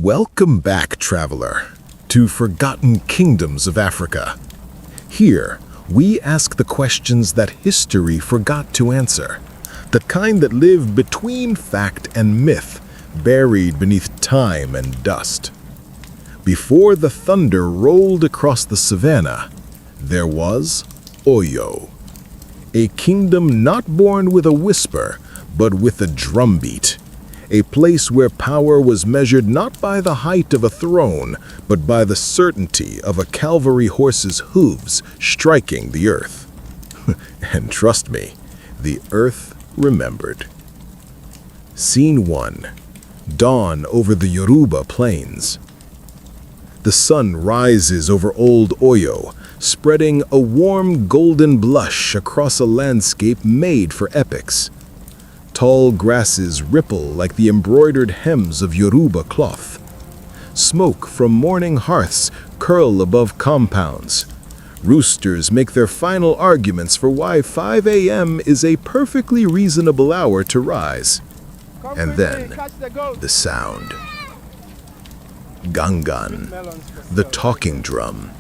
Welcome back, traveler, to Forgotten Kingdoms of Africa. Here, we ask the questions that history forgot to answer, the kind that live between fact and myth, buried beneath time and dust. Before the thunder rolled across the Savannah, there was Oyo, a kingdom not born with a whisper, but with a drumbeat. A place where power was measured not by the height of a throne, but by the certainty of a cavalry horse's hooves striking the earth. And trust me, the earth remembered. Scene 1. Dawn over the Yoruba plains. The sun rises over old Oyo, spreading a warm golden blush across a landscape made for epics. Tall grasses ripple like the embroidered hems of Yoruba cloth. Smoke from morning hearths curl above compounds. Roosters make their final arguments for why 5 a.m. is a perfectly reasonable hour to rise. And then, the sound. Gangan, the talking drum.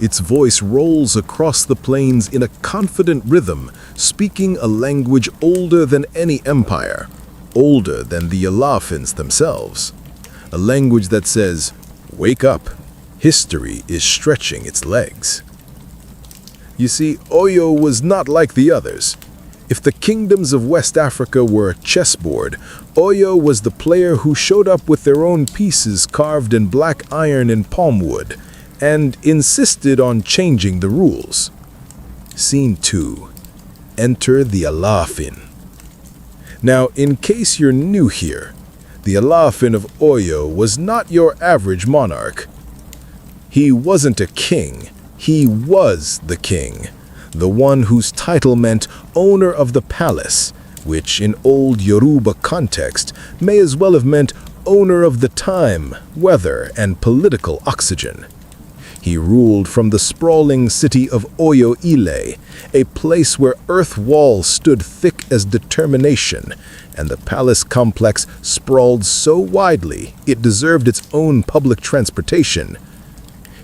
Its voice rolls across the plains in a confident rhythm, speaking a language older than any empire, older than the Alafins themselves. A language that says, "Wake up, history is stretching its legs." You see, Oyo was not like the others. If the kingdoms of West Africa were a chessboard, Oyo was the player who showed up with their own pieces carved in black iron and palm wood, and insisted on changing the rules. Scene 2. Enter the Alafin. Now, in case you're new here, the Alafin of Oyo was not your average monarch. He wasn't a king, he was the king, the one whose title meant owner of the palace, which in old Yoruba context may as well have meant owner of the time, weather, and political oxygen. He ruled from the sprawling city of Oyo Ile, a place where earth walls stood thick as determination, and the palace complex sprawled so widely it deserved its own public transportation.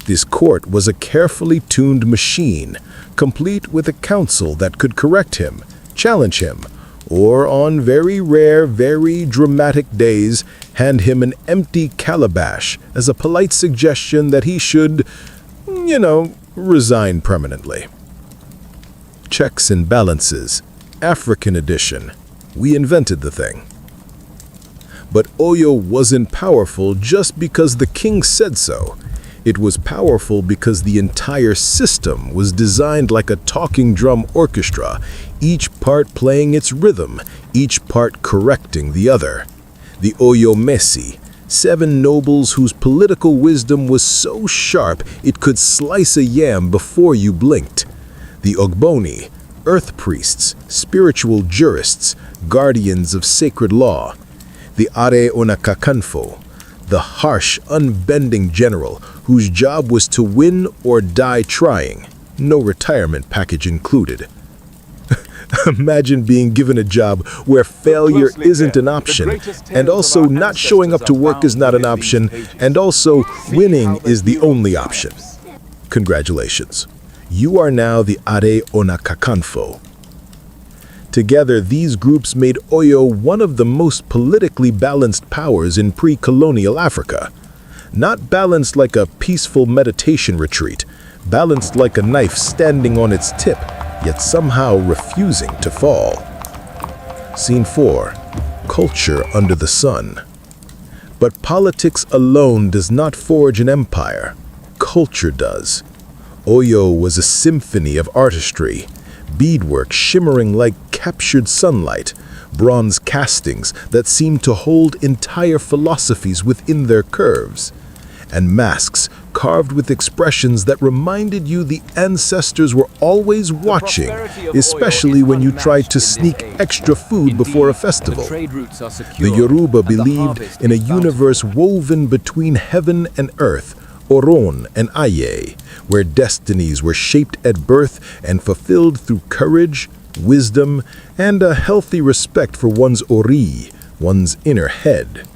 This court was a carefully tuned machine, complete with a council that could correct him, challenge him, or on very rare, very dramatic days, hand him an empty calabash as a polite suggestion that he should, resign permanently. Checks and balances, African edition. We invented the thing. But Oyo wasn't powerful just because the king said so. It was powerful because the entire system was designed like a talking drum orchestra, each part playing its rhythm, each part correcting the other. The Oyo Messi, 7 nobles whose political wisdom was so sharp it could slice a yam before you blinked. The Ogboni, earth priests, spiritual jurists, guardians of sacred law. The Are Onakakanfo, the harsh, unbending general whose job was to win or die trying, no retirement package included. Imagine being given a job where failure isn't an option, and also not showing up to work is not an option, and also winning is the only option. Congratulations. You are now the Are Onakakanfo. Together, these groups made Oyo one of the most politically balanced powers in pre-colonial Africa. Not balanced like a peaceful meditation retreat, balanced like a knife standing on its tip, yet somehow refusing to fall. Scene 4. Culture under the sun. But politics alone does not forge an empire. Culture does. Oyo was a symphony of artistry, beadwork shimmering like captured sunlight, bronze castings that seemed to hold entire philosophies within their curves, and masks carved with expressions that reminded you the ancestors were always watching, especially when you tried to sneak extra food before a festival. The Yoruba believed in a universe woven between heaven and earth, Oron and Aye, where destinies were shaped at birth and fulfilled through courage, wisdom, and a healthy respect for one's Ori, one's inner head.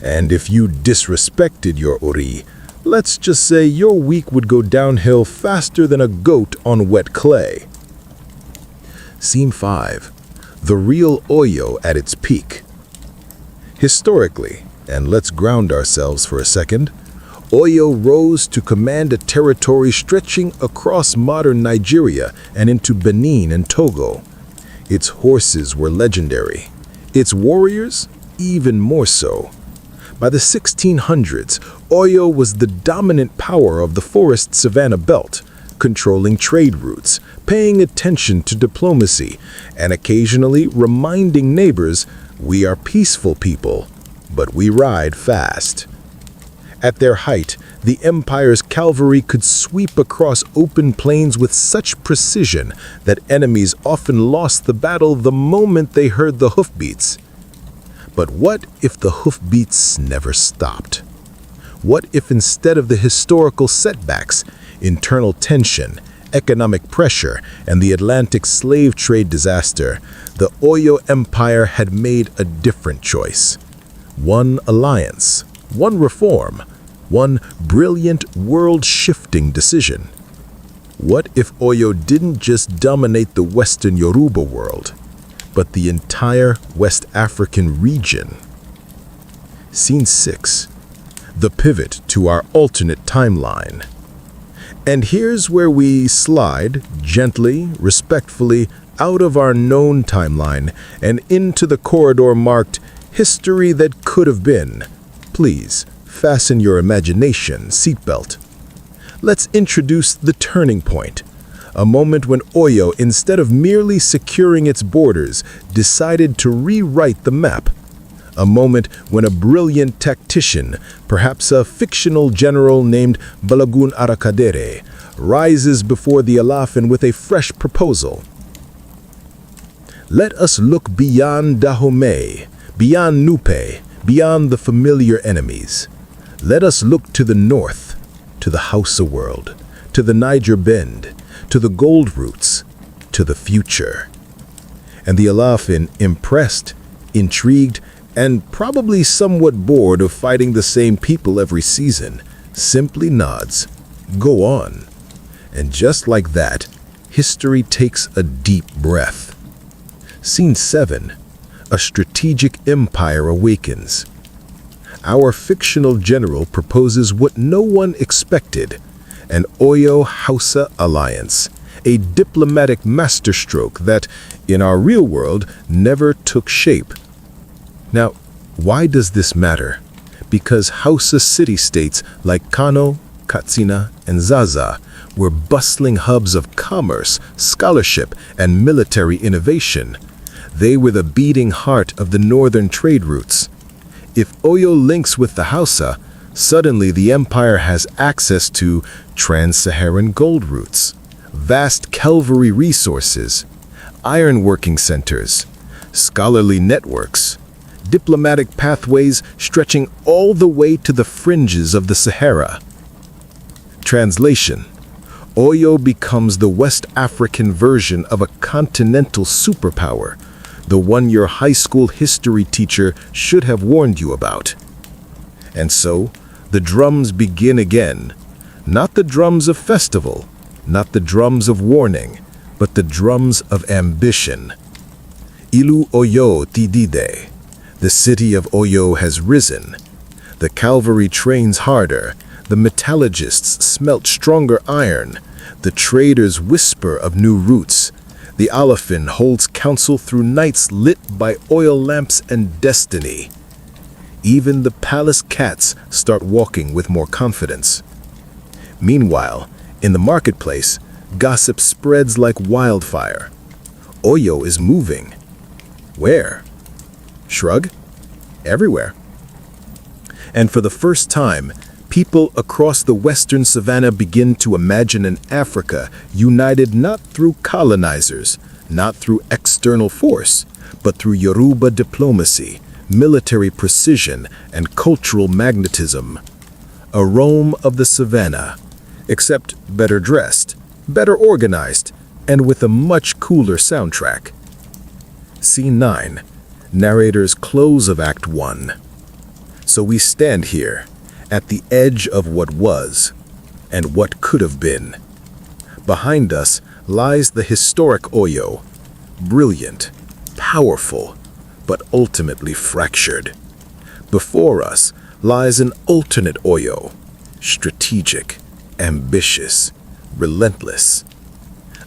And if you disrespected your Ori, let's just say your week would go downhill faster than a goat on wet clay. Scene 5. The real Oyo at its peak. Historically, and let's ground ourselves for a second, Oyo rose to command a territory stretching across modern Nigeria and into Benin and Togo. Its horses were legendary, its warriors even more so. By the 1600s, Oyo was the dominant power of the forest Savannah belt, controlling trade routes, paying attention to diplomacy, and occasionally reminding neighbors, we are peaceful people, but we ride fast. At their height, the empire's cavalry could sweep across open plains with such precision that enemies often lost the battle the moment they heard the hoofbeats. But what if the hoofbeats never stopped? What if instead of the historical setbacks, internal tension, economic pressure, and the Atlantic slave trade disaster, the Oyo Empire had made a different choice? One alliance, one reform, one brilliant world-shifting decision. What if Oyo didn't just dominate the Western Yoruba world, but the entire West African region? Scene 6. The pivot to our alternate timeline. And here's where we slide, gently, respectfully, out of our known timeline and into the corridor marked History That Could Have Been. Please, fasten your imagination seatbelt. Let's introduce the turning point. A moment when Oyo, instead of merely securing its borders, decided to rewrite the map. A moment when a brilliant tactician, perhaps a fictional general named Balagun Arakadere, rises before the Alafin with a fresh proposal. Let us look beyond Dahomey, beyond Nupe, beyond the familiar enemies. Let us look to the north, to the Hausa world, to the Niger Bend, to the gold routes, to the future. And the Alafin, impressed, intrigued, and probably somewhat bored of fighting the same people every season, simply nods, go on. And just like that, history takes a deep breath. Scene 7. A strategic empire awakens. Our fictional general proposes what no one expected, an Oyo-Hausa alliance, a diplomatic masterstroke that, in our real world, never took shape. Now, why does this matter? Because Hausa city-states like Kano, Katsina, and Zaza were bustling hubs of commerce, scholarship, and military innovation. They were the beating heart of the northern trade routes. If Oyo links with the Hausa, suddenly the empire has access to trans-Saharan gold routes, vast cavalry resources, ironworking centers, scholarly networks, diplomatic pathways stretching all the way to the fringes of the Sahara. Translation: Oyo becomes the West African version of a continental superpower, the one your high school history teacher should have warned you about. And so, the drums begin again. Not the drums of festival, not the drums of warning, but the drums of ambition. Ilu Oyo Tidide. The city of Oyo has risen. The cavalry trains harder. The metallurgists smelt stronger iron. The traders whisper of new routes. The Alafin holds council through nights lit by oil lamps and destiny. Even the palace cats start walking with more confidence. Meanwhile, in the marketplace, gossip spreads like wildfire. Oyo is moving. Where? Shrug? Everywhere. And for the first time, people across the western savannah begin to imagine an Africa united not through colonizers, not through external force, but through Yoruba diplomacy, military precision, and cultural magnetism. A Rome of the savannah, except better dressed, better organized, and with a much cooler soundtrack. Scene 9. Narrator's close of Act 1. So we stand here, at the edge of what was, and what could have been. Behind us lies the historic Oyo, brilliant, powerful, but ultimately fractured. Before us lies an alternate Oyo, strategic, ambitious, relentless.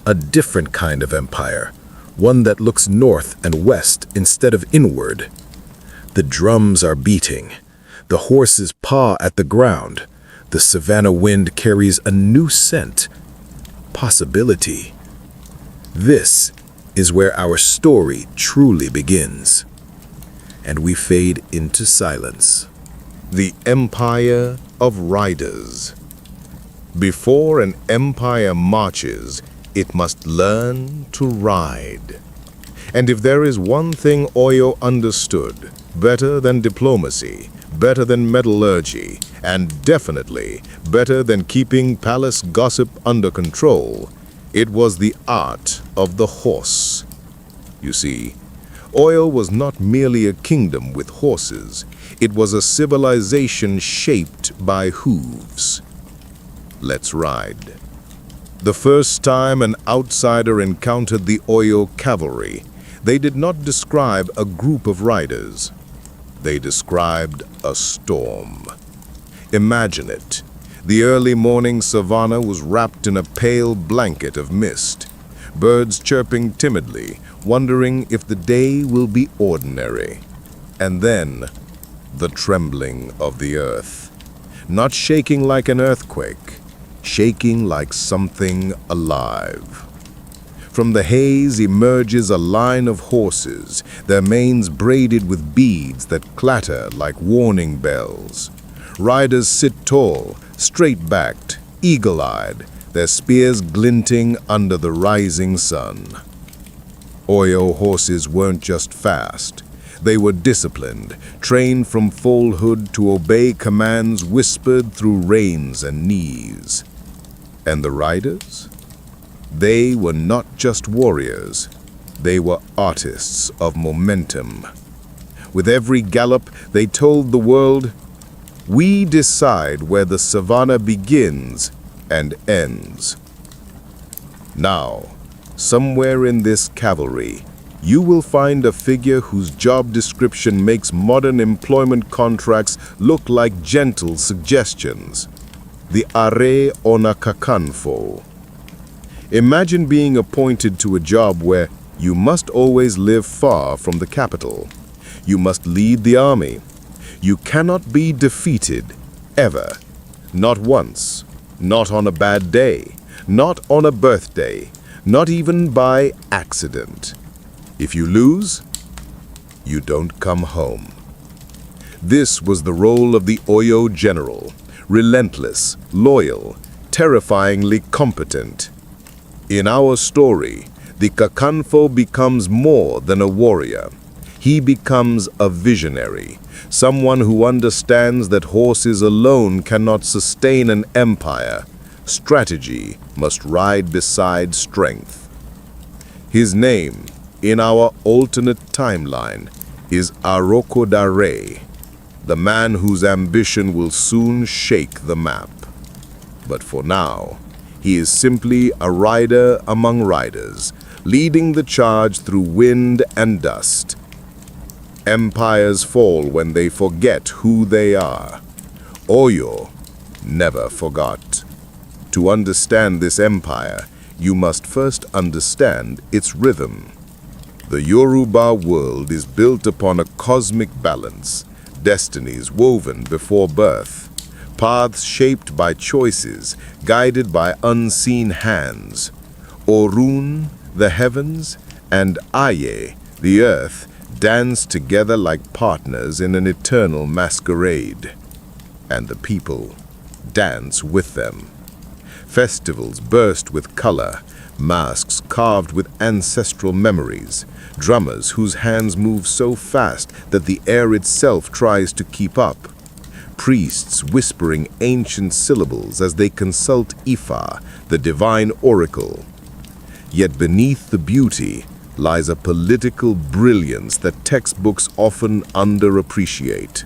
A different kind of empire, one that looks north and west instead of inward. The drums are beating, the horses paw at the ground, the Savannah wind carries a new scent, possibility. This is where our story truly begins. And we fade into silence. The Empire of Riders. Before an empire marches, it must learn to ride. And if there is one thing Oyo understood, better than diplomacy, better than metallurgy, and definitely better than keeping palace gossip under control, it was the art of the horse. You see, Oyo was not merely a kingdom with horses, it was a civilization shaped by hooves. Let's ride. The first time an outsider encountered the Oyo cavalry, they did not describe a group of riders. They described a storm. Imagine it. The early morning Savannah was wrapped in a pale blanket of mist, birds chirping timidly, wondering if the day will be ordinary. And then, the trembling of the earth. Not shaking like an earthquake, shaking like something alive. From the haze emerges a line of horses, their manes braided with beads that clatter like warning bells. Riders sit tall, straight-backed, eagle-eyed, their spears glinting under the rising sun. Oyo horses weren't just fast. They were disciplined, trained from foalhood to obey commands whispered through reins and knees. And the riders? They were not just warriors. They were artists of momentum. With every gallop, they told the world, "We decide where the Savannah begins and ends." Now, somewhere in this cavalry, you will find a figure whose job description makes modern employment contracts look like gentle suggestions. The Are Onakakanfo. Imagine being appointed to a job where you must always live far from the capital. You must lead the army. You cannot be defeated, ever. Not once. Not on a bad day. Not on a birthday. Not even by accident. If you lose, you don't come home. This was the role of the Oyo general. Relentless, loyal, terrifyingly competent. In our story, the Kakanfo becomes more than a warrior. He becomes a visionary, someone who understands that horses alone cannot sustain an empire. Strategy must ride beside strength. His name, in our alternate timeline, is Aroko Dare, the man whose ambition will soon shake the map. But for now, he is simply a rider among riders, leading the charge through wind and dust. Empires fall when they forget who they are. Oyo never forgot. To understand this empire, you must first understand its rhythm. The Yoruba world is built upon a cosmic balance, destinies woven before birth, paths shaped by choices, guided by unseen hands. Orun, the heavens, and Aye, the earth, dance together like partners in an eternal masquerade. And the people dance with them. Festivals burst with color, masks carved with ancestral memories, drummers whose hands move so fast that the air itself tries to keep up, priests whispering ancient syllables as they consult Ifa, the divine oracle. Yet beneath the beauty lies a political brilliance that textbooks often underappreciate.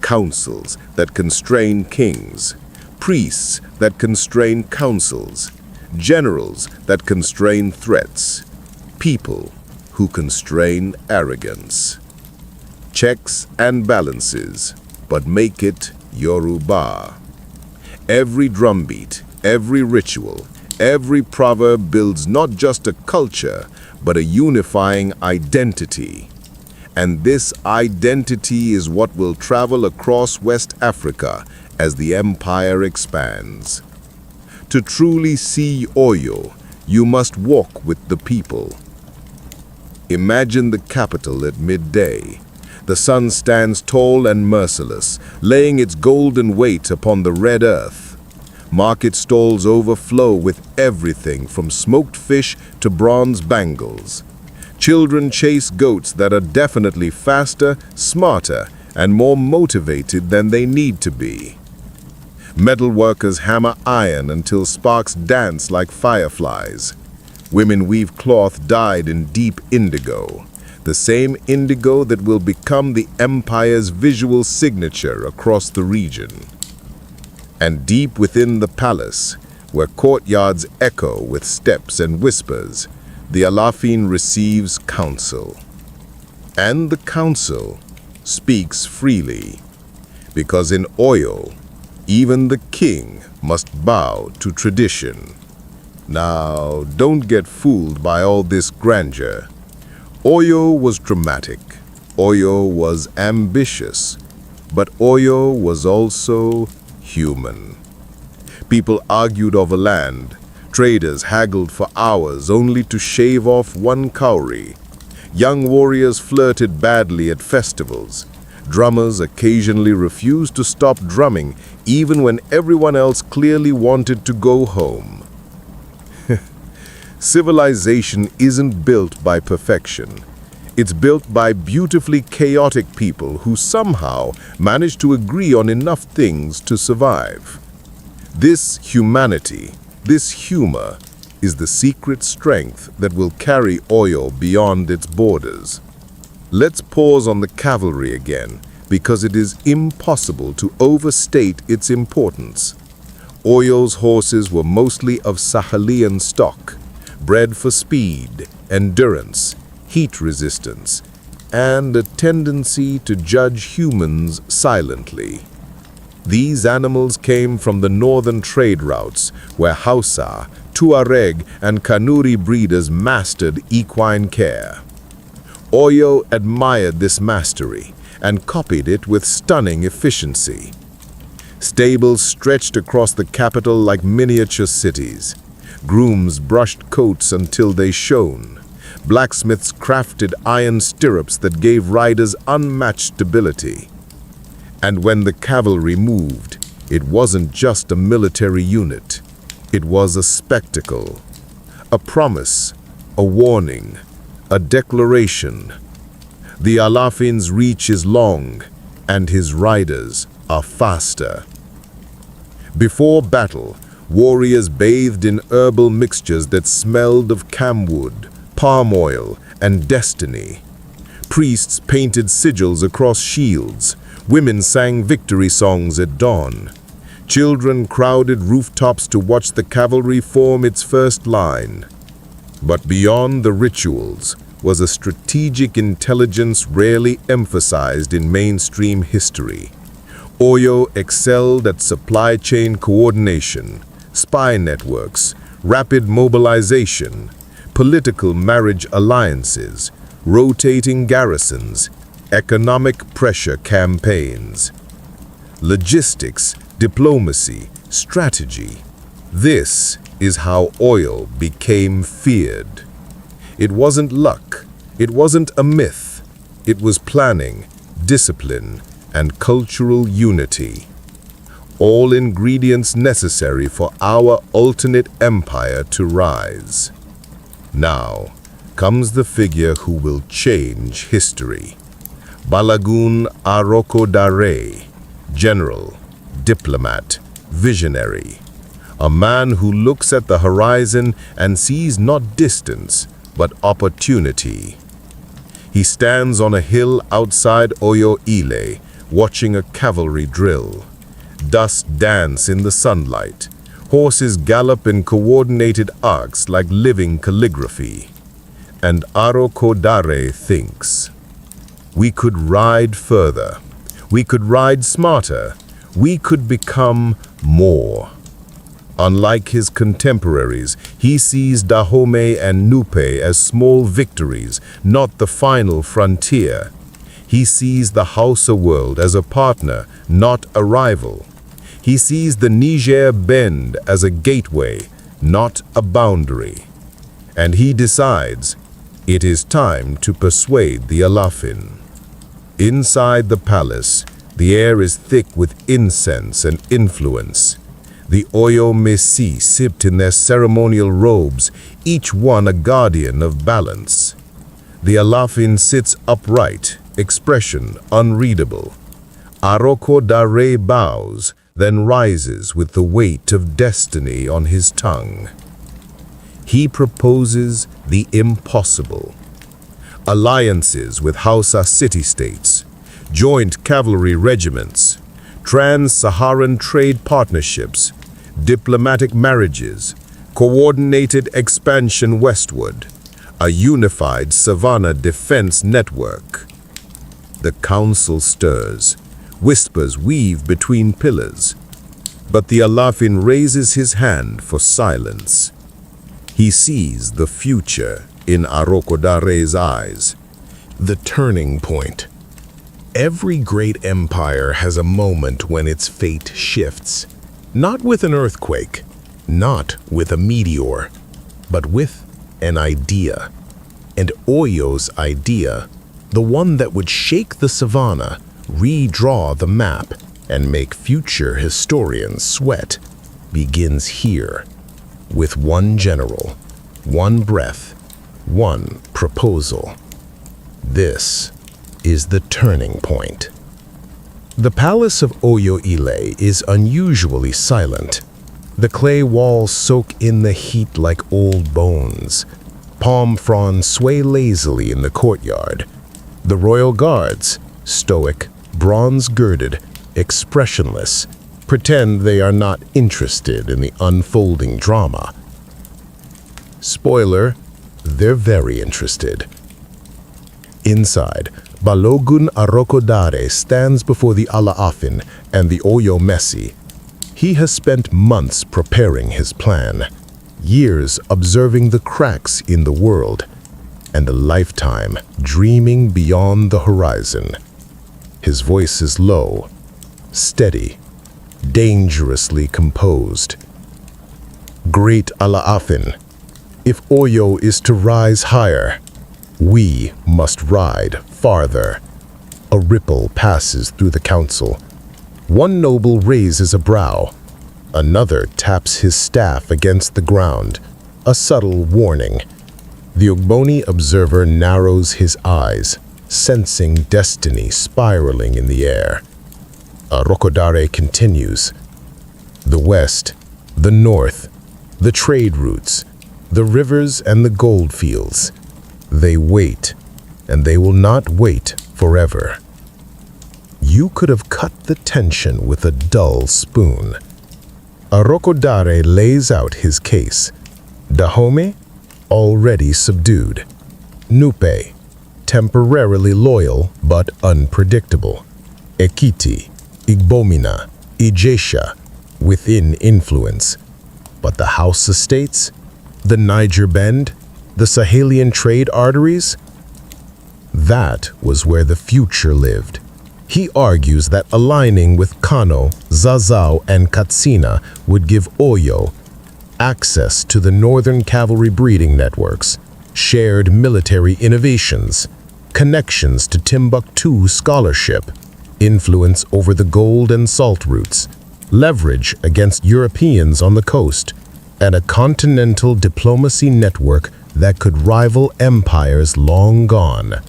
councils that constrain kings, priests that constrain councils, generals that constrain threats, people who constrain arrogance. Checks and balances, but make it Yoruba. Every drumbeat, every ritual, every proverb builds not just a culture, but a unifying identity. And this identity is what will travel across West Africa as the empire expands. To truly see Oyo, you must walk with the people. Imagine the capital at midday. The sun stands tall and merciless, laying its golden weight upon the red earth. Market stalls overflow with everything from smoked fish to bronze bangles. Children chase goats that are definitely faster, smarter, and more motivated than they need to be. Metal workers hammer iron until sparks dance like fireflies. Women weave cloth dyed in deep indigo, the same indigo that will become the empire's visual signature across the region. And deep within the palace, where courtyards echo with steps and whispers, the Alafin receives counsel. And the counsel speaks freely, because in Oyo, even the king must bow to tradition. Now, don't get fooled by all this grandeur. Oyo was dramatic, Oyo was ambitious, but Oyo was also human. People argued over land. Traders haggled for hours only to shave off one cowrie. Young warriors flirted badly at festivals. Drummers occasionally refused to stop drumming even when everyone else clearly wanted to go home. Civilization isn't built by perfection. It's built by beautifully chaotic people who somehow manage to agree on enough things to survive. This humanity, this humor, is the secret strength that will carry Oyo beyond its borders. Let's pause on the cavalry again, because it is impossible to overstate its importance. Oyo's horses were mostly of Sahelian stock, bred for speed, endurance, heat resistance, and a tendency to judge humans silently. These animals came from the northern trade routes, where Hausa, Tuareg, and Kanuri breeders mastered equine care. Oyo admired this mastery and copied it with stunning efficiency. Stables stretched across the capital like miniature cities. Grooms brushed coats until they shone. Blacksmiths crafted iron stirrups that gave riders unmatched stability. And when the cavalry moved, it wasn't just a military unit. It was a spectacle, a promise, a warning, a declaration. The Alafin's reach is long, and his riders are faster. Before battle, warriors bathed in herbal mixtures that smelled of camwood, palm oil, and destiny. Priests painted sigils across shields. Women sang victory songs at dawn. Children crowded rooftops to watch the cavalry form its first line. But beyond the rituals was a strategic intelligence rarely emphasized in mainstream history. Oyo excelled at supply chain coordination, spy networks, rapid mobilization, political marriage alliances, rotating garrisons, economic pressure campaigns, logistics, diplomacy, strategy. This is how Oyo became feared. It wasn't luck. It wasn't a myth. It was planning, discipline, and cultural unity. All ingredients necessary for our alternate empire to rise. Now comes the figure who will change history. Balagun Arokodare, general, diplomat, visionary. A man who looks at the horizon and sees not distance, but opportunity. He stands on a hill outside Oyo Ile, watching a cavalry drill. Dust dance in the sunlight. Horses gallop in coordinated arcs like living calligraphy. And Arokodare thinks, we could ride further. We could ride smarter. We could become more. Unlike his contemporaries, he sees Dahomey and Nupe as small victories, not the final frontier. He sees the Hausa world as a partner, not a rival. He sees the Niger Bend as a gateway, not a boundary. And he decides it is time to persuade the Alafin. Inside the palace, the air is thick with incense and influence. The Oyo Messi sipped in their ceremonial robes, each one a guardian of balance. The Alafin sits upright, expression unreadable. Arokodare bows, then rises with the weight of destiny on his tongue. He proposes the impossible. Alliances with Hausa city-states, joint cavalry regiments, trans-Saharan trade partnerships, diplomatic marriages, coordinated expansion westward, a unified Savannah defense network. The council stirs, whispers weave between pillars, but the Alafin raises his hand for silence. He sees the future in Arokodare's eyes, the turning point. Every great empire has a moment when its fate shifts, not with an earthquake, not with a meteor, but with an idea. And Oyo's idea, the one that would shake the savannah, redraw the map, and make future historians sweat, begins here, with one general, one breath, one proposal. This is the turning point. The palace of Oyo Ile is unusually silent. The clay walls soak in the heat like old bones. Palm fronds sway lazily in the courtyard. The royal guards, stoic, bronze-girded, expressionless, pretend they are not interested in the unfolding drama. Spoiler, they're very interested. Inside, Balogun Arokodare stands before the Alafin and the Oyo Messi. He has spent months preparing his plan, years observing the cracks in the world, and a lifetime dreaming beyond the horizon. His voice is low, steady, dangerously composed. Great Alafin, if Oyo is to rise higher, we must ride farther. A ripple passes through the council. One noble raises a brow. Another taps his staff against the ground, a subtle warning. The Ogboni observer narrows his eyes, sensing destiny spiraling in the air. Arokodare continues. The west, the north, the trade routes, the rivers and the gold fields. They wait, and they will not wait forever. You could have cut the tension with a dull spoon. Arokodare lays out his case. Dahomey, already subdued. Nupe, temporarily loyal but unpredictable. Ekiti, Igbomina, Ijesha, within influence. But the Hausa states, the Niger Bend, the Sahelian trade arteries? That was where the future lived. He argues that aligning with Kano, Zazao, and Katsina would give Oyo access to the northern cavalry breeding networks, shared military innovations, connections to Timbuktu scholarship, influence over the gold and salt routes, leverage against Europeans on the coast, and a continental diplomacy network that could rival empires long gone.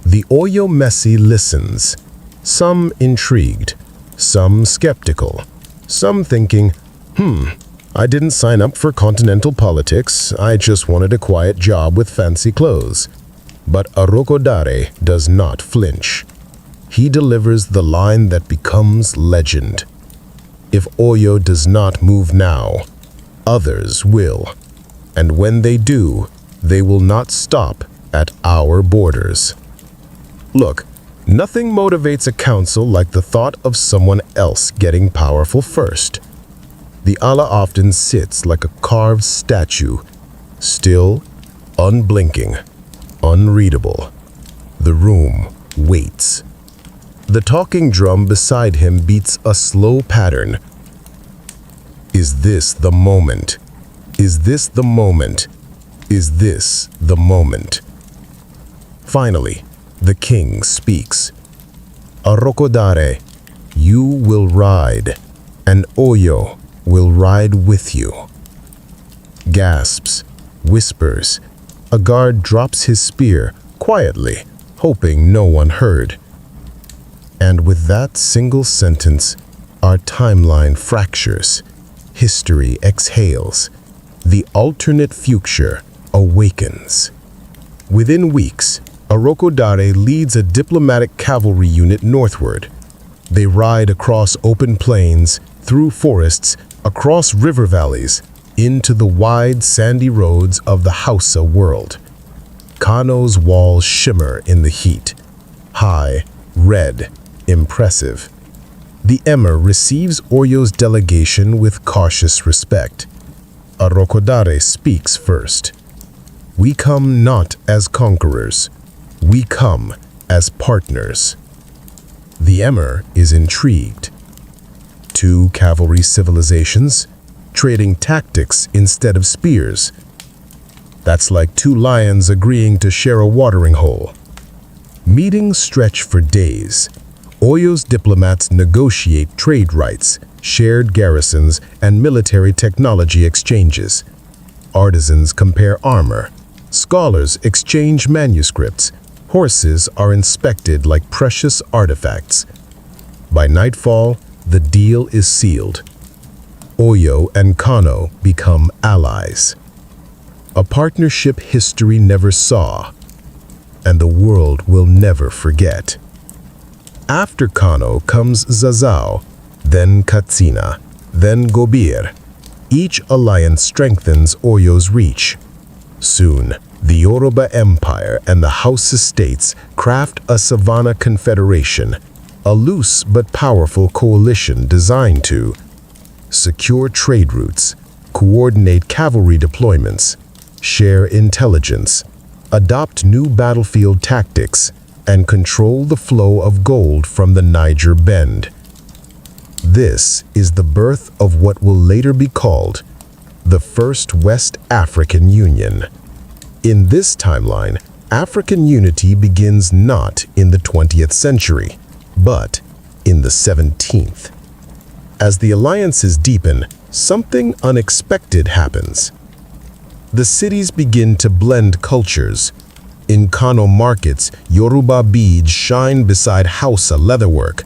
The Oyo Messi listens, some intrigued, some skeptical, some thinking, I didn't sign up for continental politics, I just wanted a quiet job with fancy clothes. But Arokodare does not flinch. he delivers the line that becomes legend. If Oyo does not move now, others will. And when they do, they will not stop at our borders. Look, nothing motivates a council like the thought of someone else getting powerful first. The Allah often sits like a carved statue, still, unblinking, unreadable. The room waits. The talking drum beside him beats a slow pattern. Is this the moment? Is this the moment? Is this the moment? Finally, the king speaks. Arokodare, you will ride, and Oyo will ride with you. Gasps, whispers. A guard drops his spear quietly, hoping no one heard. And with that single sentence, our timeline fractures. History exhales. The alternate future awakens. Within weeks, Arokodare leads a diplomatic cavalry unit northward. They ride across open plains, through forests, across river valleys, into the wide sandy roads of the Hausa world. Kano's walls shimmer in the heat. High, red, impressive. The emir receives Oyo's delegation with cautious respect. Arokodare speaks first. We come not as conquerors. We come as partners. The emir is intrigued. Two cavalry civilizations, trading tactics instead of spears. That's like two lions agreeing to share a watering hole. Meetings stretch for days. Oyo's diplomats negotiate trade rights, shared garrisons, and military technology exchanges. Artisans compare armor. Scholars exchange manuscripts. Horses are inspected like precious artifacts. By nightfall, the deal is sealed. Oyo and Kano become allies. A partnership history never saw, and the world will never forget. After Kano comes Zazao, then Katsina, then Gobir. Each alliance strengthens Oyo's reach. Soon, the Yoruba Empire and the Hausa states craft a Savannah confederation, a loose but powerful coalition designed to secure trade routes, coordinate cavalry deployments, share intelligence, adopt new battlefield tactics, and control the flow of gold from the Niger Bend. This is the birth of what will later be called the First West African Union. In this timeline, African unity begins not in the 20th century, but in the 17th. As the alliances deepen, something unexpected happens. The cities begin to blend cultures. In Kano markets, Yoruba beads shine beside Hausa leatherwork.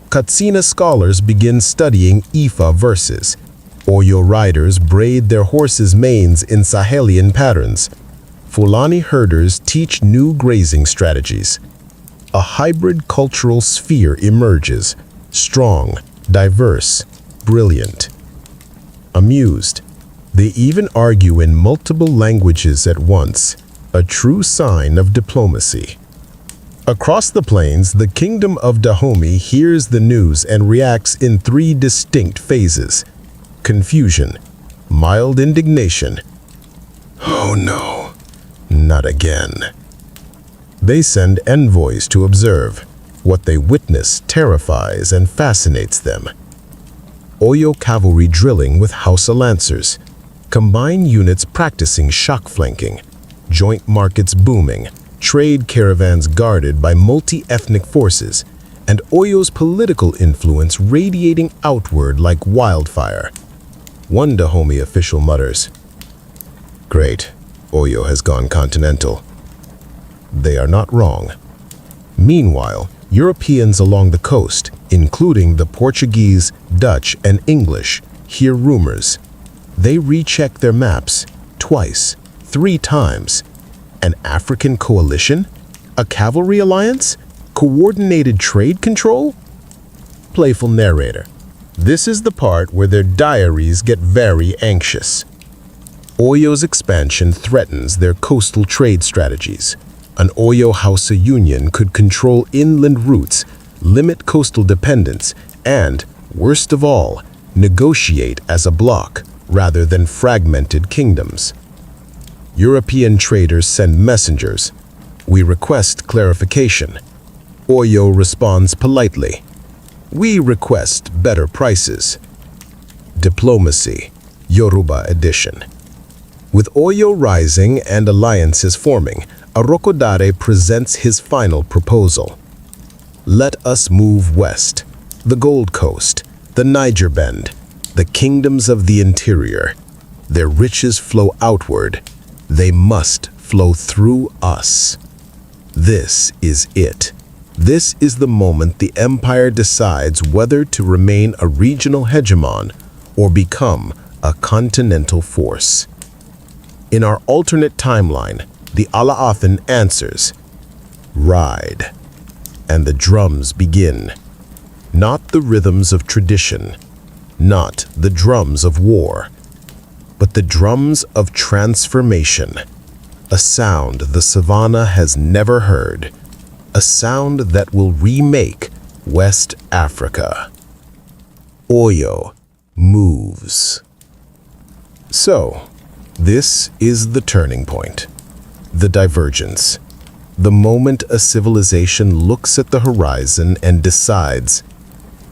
Katsina scholars begin studying Ifa verses. Oyo riders braid their horses' manes in Sahelian patterns. Fulani herders teach new grazing strategies. A hybrid cultural sphere emerges, strong, diverse, brilliant. Amused, they even argue in multiple languages at once, a true sign of diplomacy. Across the plains, the kingdom of Dahomey hears the news and reacts in three distinct phases: confusion, mild indignation. Oh no, not again. They send envoys to observe. What they witness terrifies and fascinates them. Oyo cavalry drilling with Hausa lancers, combined units practicing shock flanking, joint markets booming, trade caravans guarded by multi-ethnic forces, and Oyo's political influence radiating outward like wildfire. One Dahomey official mutters, "Great, Oyo has gone continental." They are not wrong. Meanwhile, Europeans along the coast, including the Portuguese, Dutch, and English, hear rumors. They recheck their maps twice, 3 times. An African coalition? A cavalry alliance? Coordinated trade control? Playful narrator. This is the part where their diaries get very anxious. Oyo's expansion threatens their coastal trade strategies. An Oyo-Hausa union could control inland routes, limit coastal dependence, and, worst of all, negotiate as a bloc rather than fragmented kingdoms. European traders send messengers. We request clarification. Oyo responds politely. We request better prices. Diplomacy, Yoruba edition. With Oyo rising and alliances forming, Arokodare presents his final proposal. Let us move west, the Gold Coast, the Niger Bend, the kingdoms of the interior. Their riches flow outward. They must flow through us. This is it. This is the moment the empire decides whether to remain a regional hegemon or become a continental force. In our alternate timeline, the Alaafin answers, "Ride," and the drums begin. Not the rhythms of tradition, not the drums of war, but the drums of transformation. A sound the Savannah has never heard. A sound that will remake West Africa. Oyo moves. So, this is the turning point. The divergence. The moment a civilization looks at the horizon and decides,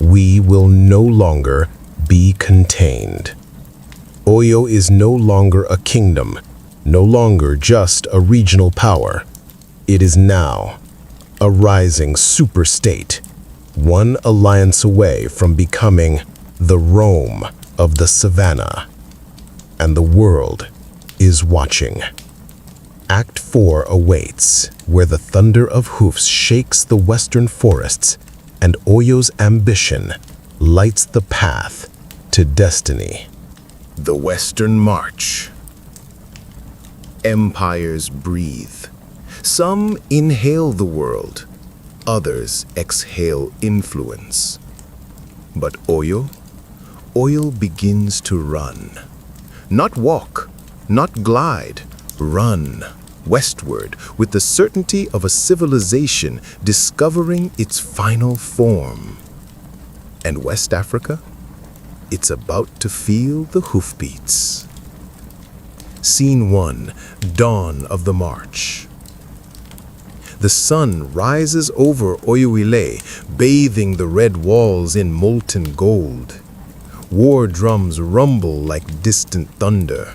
we will no longer be contained. Oyo is no longer a kingdom, no longer just a regional power. It is now a rising superstate, one alliance away from becoming the Rome of the Savannah. And the world is watching. Act 4 awaits, where the thunder of hoofs shakes the western forests and Oyo's ambition lights the path to destiny. The Western March. Empires breathe. Some inhale the world, others exhale influence. But Oyo begins to run. Not walk, not glide, run westward with the certainty of a civilization discovering its final form. And West Africa? It's about to feel the hoofbeats. Scene 1, Dawn of the March. The sun rises over Oyoile, bathing the red walls in molten gold. War drums rumble like distant thunder.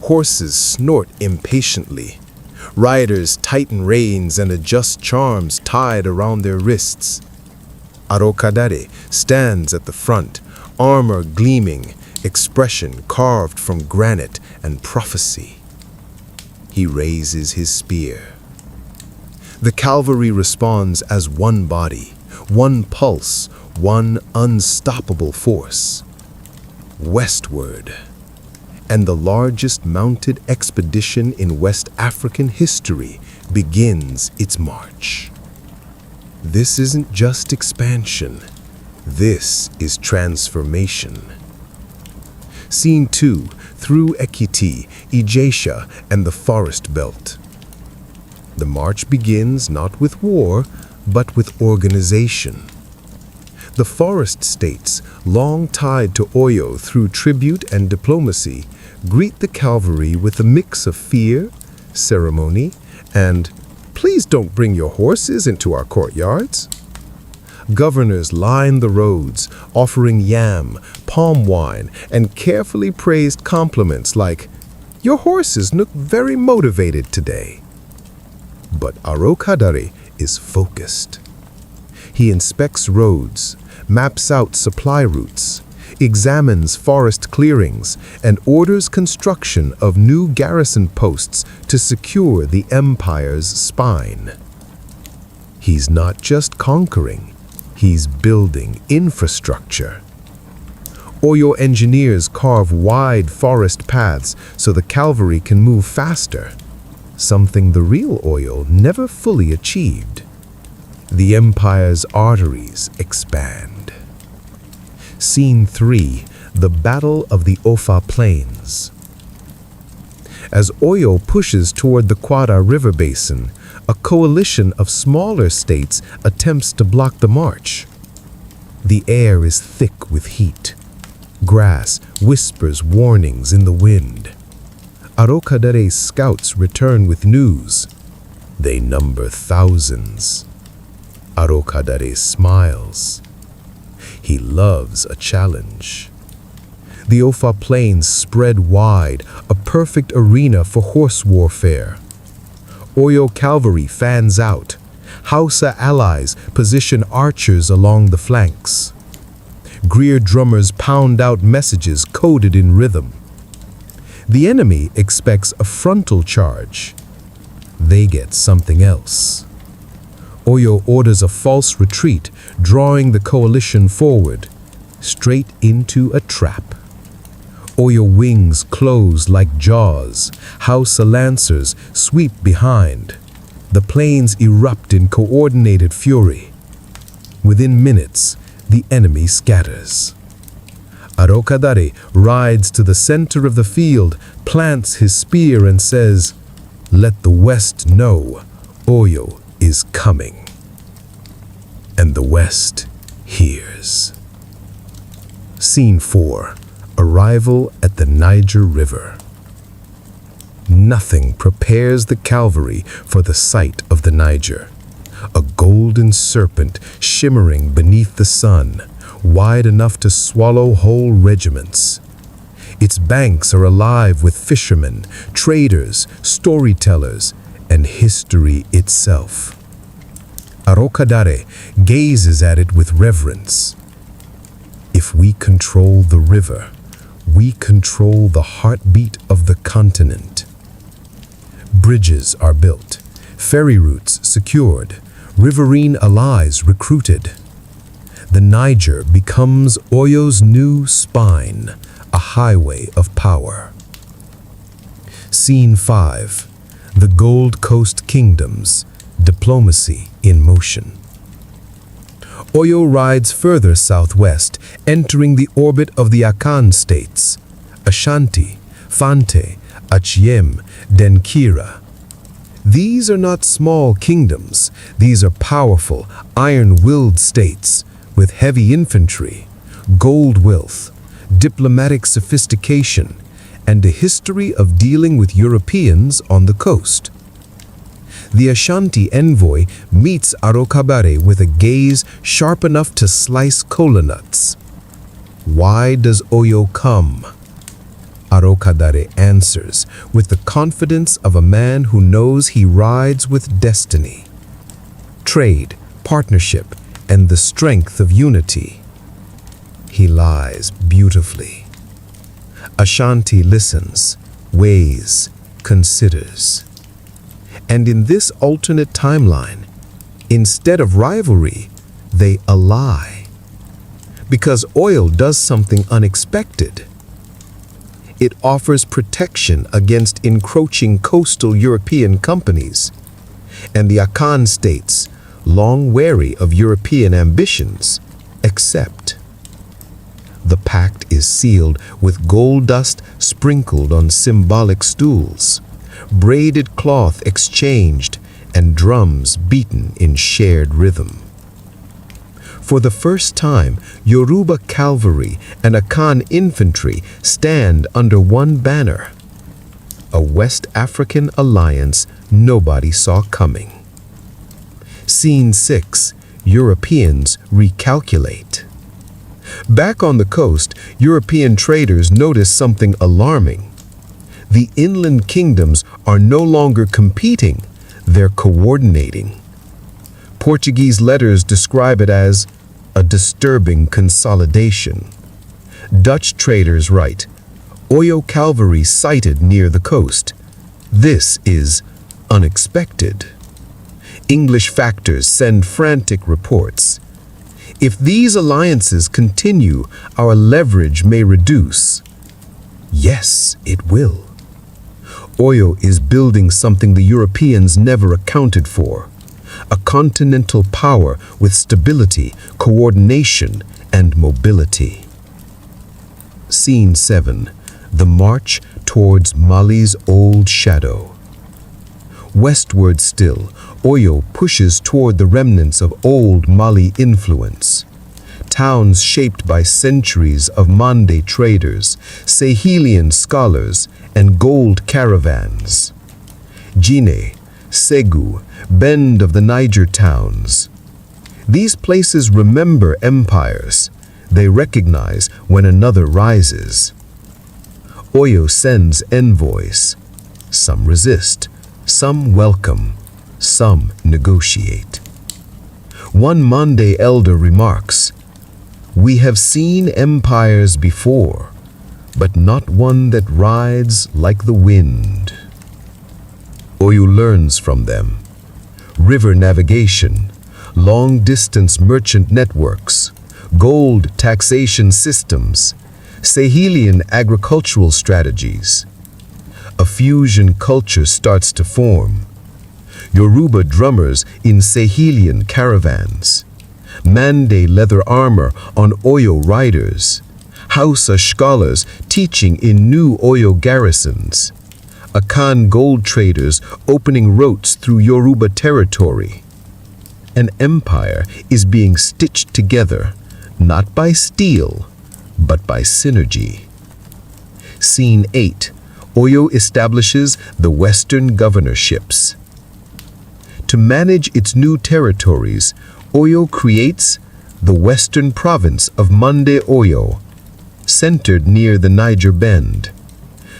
Horses snort impatiently. Riders tighten reins and adjust charms tied around their wrists. Arokadare stands at the front, armor gleaming, expression carved from granite and prophecy. He raises his spear. The cavalry responds as one body, one pulse, one unstoppable force. Westward. And the largest mounted expedition in West African history begins its march. This isn't just expansion. This is transformation. Scene 2, through Ekiti, Ijesha, and the forest belt. The march begins not with war, but with organization. The forest states, long tied to Oyo through tribute and diplomacy, greet the cavalry with a mix of fear, ceremony, and "Please don't bring your horses into our courtyards." Governors line the roads, offering yam, palm wine, and carefully praised compliments like, "Your horses look very motivated today." But Arokadare is focused. He inspects roads, maps out supply routes, examines forest clearings, and orders construction of new garrison posts to secure the empire's spine. He's not just conquering, he's building infrastructure. Oyo engineers carve wide forest paths so the cavalry can move faster, something the real Oyo never fully achieved. The empire's arteries expand. Scene 3. The Battle of the Ofa Plains. As Oyo pushes toward the Kwara River basin, a coalition of smaller states attempts to block the march. The air is thick with heat. Grass whispers warnings in the wind. Arokadare's scouts return with news. They number thousands. Arokadare smiles. He loves a challenge. The Ofa Plains spread wide, a perfect arena for horse warfare. Oyo cavalry fans out. Hausa allies position archers along the flanks. Grier drummers pound out messages coded in rhythm. The enemy expects a frontal charge. They get something else. Oyo orders a false retreat, drawing the coalition forward, straight into a trap. Oyo wings close like jaws. Hausa lancers sweep behind. The plains erupt in coordinated fury. Within minutes, the enemy scatters. Arokadare rides to the center of the field, plants his spear and says, "Let the West know Oyo is coming." And the West hears. Scene 4. Arrival at the Niger River. Nothing prepares the cavalry for the sight of the Niger. A golden serpent shimmering beneath the sun, wide enough to swallow whole regiments. Its banks are alive with fishermen, traders, storytellers, and history itself. Arokadare gazes at it with reverence. If we control the river, we control the heartbeat of the continent. Bridges are built, ferry routes secured, riverine allies recruited. The Niger becomes Oyo's new spine, a highway of power. Scene 5. The Gold Coast Kingdoms, diplomacy in motion. Oyo rides further southwest, entering the orbit of the Akan states, Ashanti, Fante, Achiem, Denkira. These are not small kingdoms. These are powerful, iron-willed states with heavy infantry, gold wealth, diplomatic sophistication, and a history of dealing with Europeans on the coast. The Ashanti envoy meets Arokadare with a gaze sharp enough to slice kola nuts. Why does Oyo come? Arokadare answers with the confidence of a man who knows he rides with destiny. Trade, partnership, and the strength of unity. He lies beautifully. Ashanti listens, weighs, considers. And in this alternate timeline, instead of rivalry, they ally. Because oil does something unexpected. It offers protection against encroaching coastal European companies, and the Akan states, long wary of European ambitions, accept. The pact is sealed with gold dust sprinkled on symbolic stools, braided cloth exchanged, and drums beaten in shared rhythm. For the first time, Yoruba cavalry and Akan infantry stand under one banner. A West African alliance nobody saw coming. Scene 6. Europeans recalculate. Back on the coast, European traders notice something alarming. The inland kingdoms are no longer competing, they're coordinating. Portuguese letters describe it as a disturbing consolidation. Dutch traders write, Oyo cavalry sighted near the coast. This is unexpected. English factors send frantic reports. If these alliances continue, our leverage may reduce. Yes, it will. Oyo is building something the Europeans never accounted for. a continental power with stability, coordination, and mobility. Scene 7. The march towards Mali's old shadow. Westward still, Oyo pushes toward the remnants of old Mali influence. Towns shaped by centuries of Mande traders, Sahelian scholars, and gold caravans. Jine, Segu, Bend of the Niger towns. These places remember empires. They recognize when another rises. Oyo sends envoys. Some resist, some welcome, some negotiate. One Mande elder remarks, "We have seen empires before, but not one that rides like the wind." Oyo learns from them. River navigation, long-distance merchant networks, gold taxation systems, Sahelian agricultural strategies. A fusion culture starts to form. Yoruba drummers in Sahelian caravans, Mande leather armor on Oyo riders, Hausa scholars teaching in new Oyo garrisons, Akan gold traders opening routes through Yoruba territory. An empire is being stitched together, not by steel, but by synergy. Scene 8. Oyo establishes the Western governorships. To manage its new territories, Oyo creates the Western province of Mande Oyo, centered near the Niger Bend,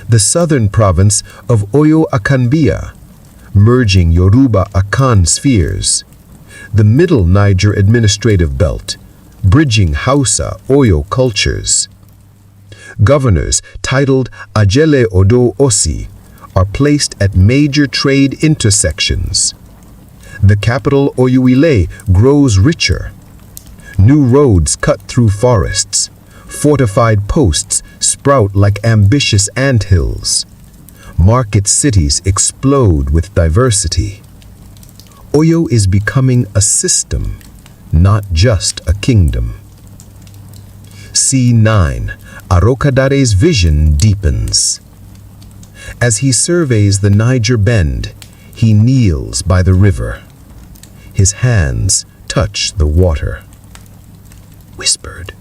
the southern province of Oyo Akanbia, merging Yoruba Akan spheres, the middle Niger administrative belt, bridging Hausa Oyo cultures. Governors titled Ajele Odo Osi are placed at major trade intersections. The capital Oyuile grows richer. New roads cut through forests. Fortified posts sprout like ambitious anthills. Market cities explode with diversity. Oyo is becoming a system, not just a kingdom. C9. Arokadare's vision deepens. As he surveys the Niger Bend, he kneels by the river. His hands touch the water. Whispered,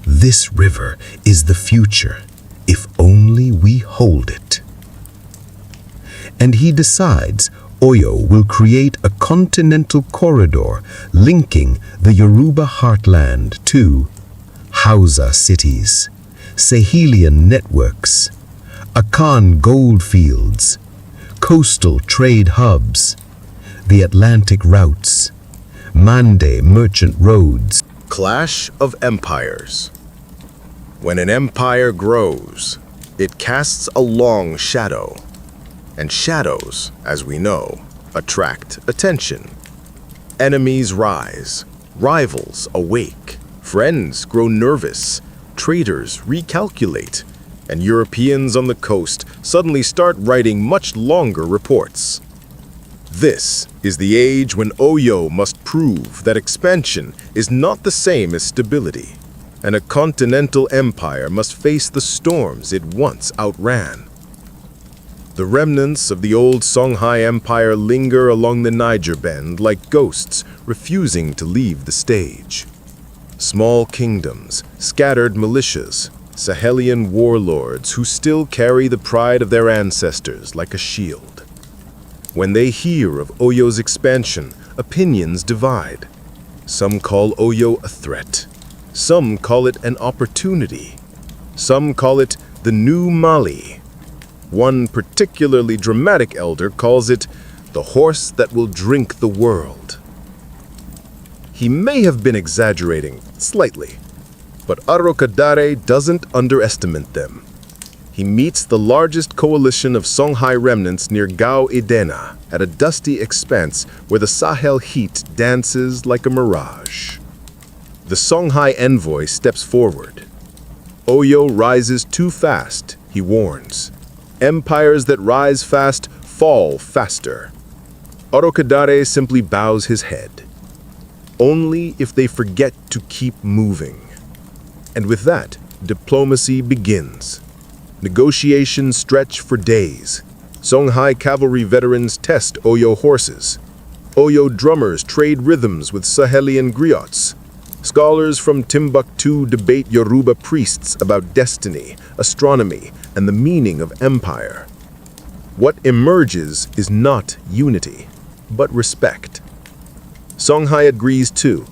"This river is the future, if only we hold it." And he decides Oyo will create a continental corridor linking the Yoruba heartland to Hausa cities, Sahelian networks, Akan gold fields, coastal trade hubs, the Atlantic routes, Mande merchant roads. Clash of Empires. When an empire grows, it casts a long shadow. And shadows, as we know, attract attention. Enemies rise, rivals awake, friends grow nervous, traders recalculate, and Europeans on the coast suddenly start writing much longer reports. This is the age when Oyo must prove that expansion is not the same as stability, and a continental empire must face the storms it once outran. The remnants of the old Songhai Empire linger along the Niger Bend like ghosts refusing to leave the stage. Small kingdoms, scattered militias, Sahelian warlords who still carry the pride of their ancestors like a shield. When they hear of Oyo's expansion, opinions divide. Some call Oyo a threat. Some call it an opportunity. Some call it the new Mali. One particularly dramatic elder calls it the horse that will drink the world. He may have been exaggerating slightly, but Arokadare doesn't underestimate them. He meets the largest coalition of Songhai remnants near Gao Idena at a dusty expanse where the Sahel heat dances like a mirage. The Songhai envoy steps forward. Oyo rises too fast, he warns. Empires that rise fast fall faster. Orokadare simply bows his head. Only if they forget to keep moving. And with that, diplomacy begins. Negotiations stretch for days. Songhai cavalry veterans test Oyo horses. Oyo drummers trade rhythms with Sahelian griots. Scholars from Timbuktu debate Yoruba priests about destiny, astronomy, and the meaning of empire. What emerges is not unity, but respect. Songhai agrees to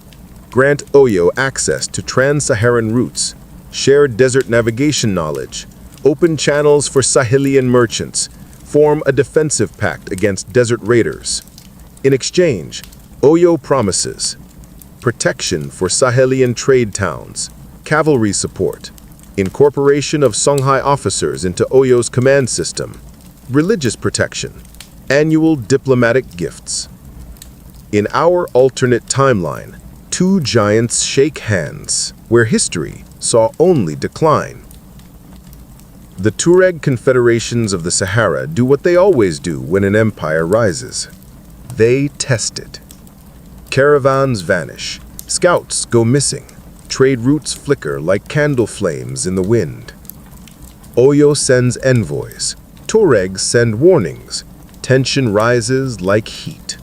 grant Oyo access to trans-Saharan routes, shared desert navigation knowledge, open channels for Sahelian merchants, form a defensive pact against desert raiders. In exchange, Oyo promises protection for Sahelian trade towns, cavalry support, incorporation of Songhai officers into Oyo's command system, religious protection, annual diplomatic gifts. In our alternate timeline, two giants shake hands, where history saw only decline. The Tuareg confederations of the Sahara do what they always do when an empire rises. They test it. Caravans vanish, scouts go missing, trade routes flicker like candle flames in the wind. Oyo sends envoys, Tuaregs send warnings, tension rises like heat.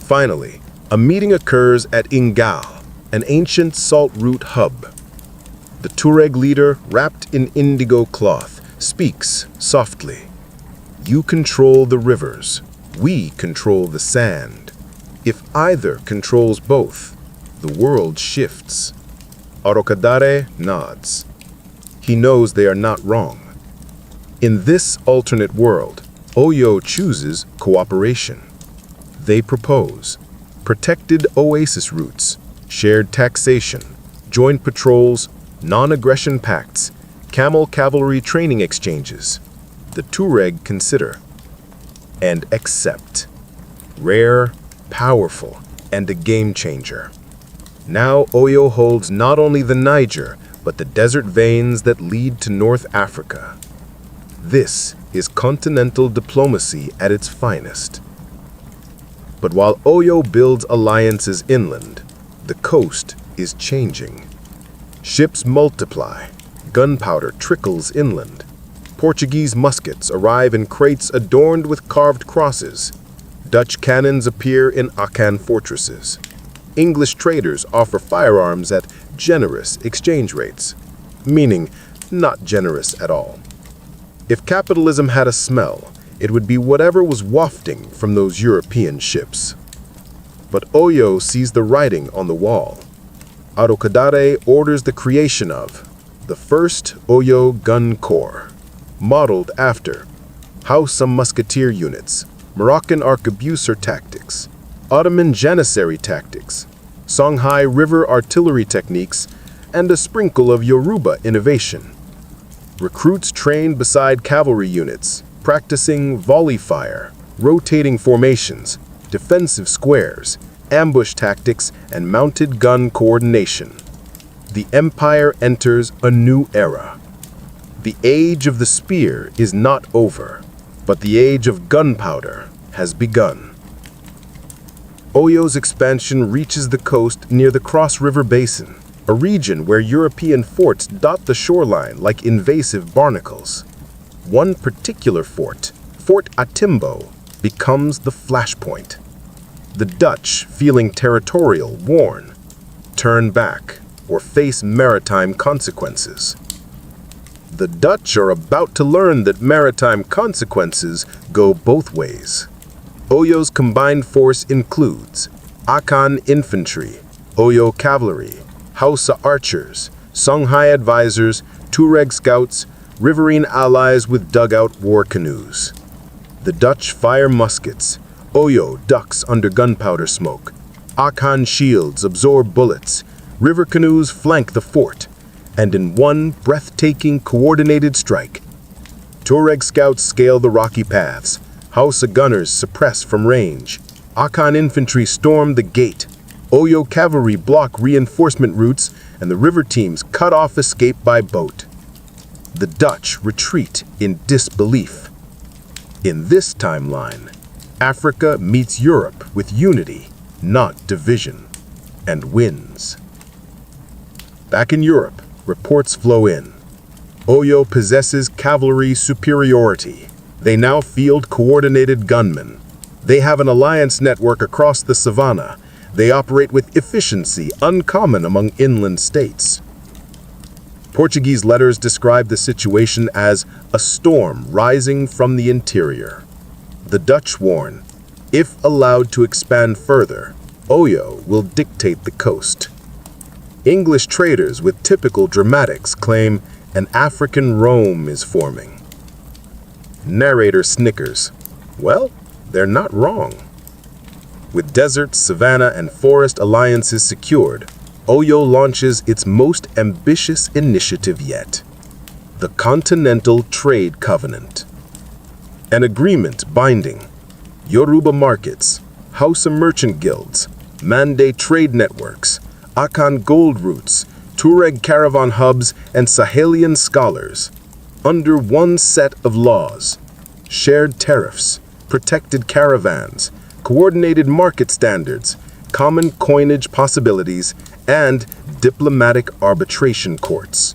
Finally, a meeting occurs at Ingal, an ancient salt route hub. The Tuareg leader, wrapped in indigo cloth, speaks softly. You control the rivers, we control the sand. If either controls both, the world shifts. Orokadare nods. He knows they are not wrong. In this alternate world, Oyo chooses cooperation. They propose protected oasis routes, shared taxation, joint patrols, non-aggression pacts, camel cavalry training exchanges. The Tuareg consider and accept. Rare, powerful, and a game changer. Now Oyo holds not only the Niger, but the desert veins that lead to North Africa. This is continental diplomacy at its finest. But while Oyo builds alliances inland, the coast is changing. Ships multiply, gunpowder trickles inland. Portuguese muskets arrive in crates adorned with carved crosses. Dutch cannons appear in Akan fortresses. English traders offer firearms at generous exchange rates, meaning not generous at all. If capitalism had a smell, it would be whatever was wafting from those European ships. But Oyo sees the writing on the wall. Orokadare orders the creation of the first Oyo Gun Corps, modeled after Hausa musketeer units, Moroccan arquebusier tactics, Ottoman janissary tactics, Songhai river artillery techniques, and a sprinkle of Yoruba innovation. Recruits trained beside cavalry units, practicing volley fire, rotating formations, defensive squares, ambush tactics, and mounted gun coordination. The empire enters a new era. The age of the spear is not over, but the age of gunpowder has begun. Oyo's expansion reaches the coast near the Cross River Basin, a region where European forts dot the shoreline like invasive barnacles. One particular fort, Fort Atimbo, becomes the flashpoint. The Dutch, feeling territorial, warn, turn back, or face maritime consequences. The Dutch are about to learn that maritime consequences go both ways. Oyo's combined force includes Akan infantry, Oyo cavalry, Hausa archers, Songhai advisors, Tuareg scouts, riverine allies with dugout war canoes. The Dutch fire muskets, Oyo ducks under gunpowder smoke, Akan shields absorb bullets, river canoes flank the fort, and in one breathtaking coordinated strike, Tuareg scouts scale the rocky paths, Hausa gunners suppress from range, Akan infantry storm the gate, Oyo cavalry block reinforcement routes, and the river teams cut off escape by boat. The Dutch retreat in disbelief. In this timeline, Africa meets Europe with unity, not division, and wins. Back in Europe, reports flow in. Oyo possesses cavalry superiority. They now field coordinated gunmen. They have an alliance network across the Savannah. They operate with efficiency uncommon among inland states. Portuguese letters describe the situation as a storm rising from the interior. The Dutch warn, if allowed to expand further, Oyo will dictate the coast. English traders with typical dramatics claim an African Rome is forming. Narrator snickers. Well, they're not wrong. With desert, savanna, and forest alliances secured, Oyo launches its most ambitious initiative yet, the Continental Trade Covenant. An agreement binding Yoruba markets, Hausa merchant guilds, Mande trade networks, Akan gold routes, Tuareg caravan hubs, and Sahelian scholars, under one set of laws: shared tariffs, protected caravans, coordinated market standards, common coinage possibilities, and diplomatic arbitration courts.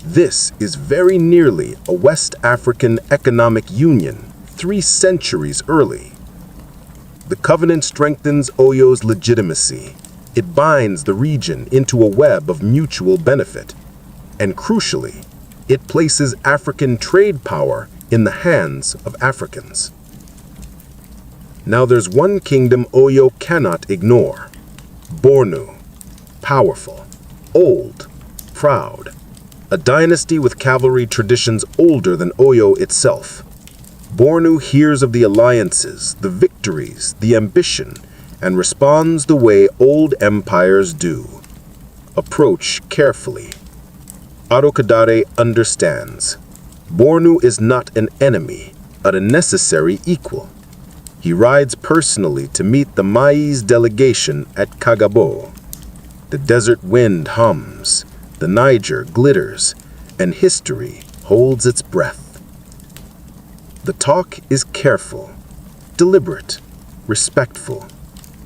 This is very nearly a West African economic union 3 centuries early. The covenant strengthens Oyo's legitimacy. It binds the region into a web of mutual benefit. And crucially, it places African trade power in the hands of Africans. Now there's one kingdom Oyo cannot ignore. Bornu. Powerful, old, proud. A dynasty with cavalry traditions older than Oyo itself. Bornu hears of the alliances, the victories, the ambition, and responds the way old empires do. Approach carefully. Arokadare understands. Bornu is not an enemy, but a necessary equal. He rides personally to meet the Mai's delegation at Kagabo. The desert wind hums, the Niger glitters, and history holds its breath. The talk is careful, deliberate, respectful,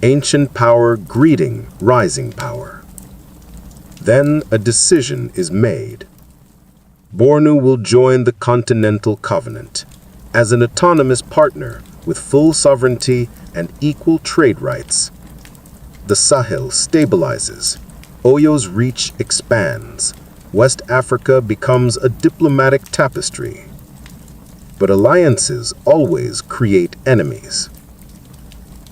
ancient power greeting rising power. Then a decision is made. Bornu will join the Continental Covenant as an autonomous partner with full sovereignty and equal trade rights. The Sahel stabilizes. Oyo's reach expands. West Africa becomes a diplomatic tapestry. But alliances always create enemies.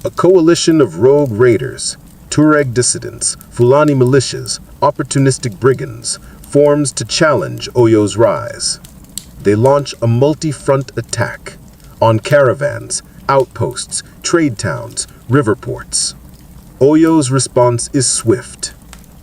A coalition of rogue raiders, Tuareg dissidents, Fulani militias, opportunistic brigands forms to challenge Oyo's rise. They launch a multi-front attack on caravans, outposts, trade towns, river ports. Oyo's response is swift.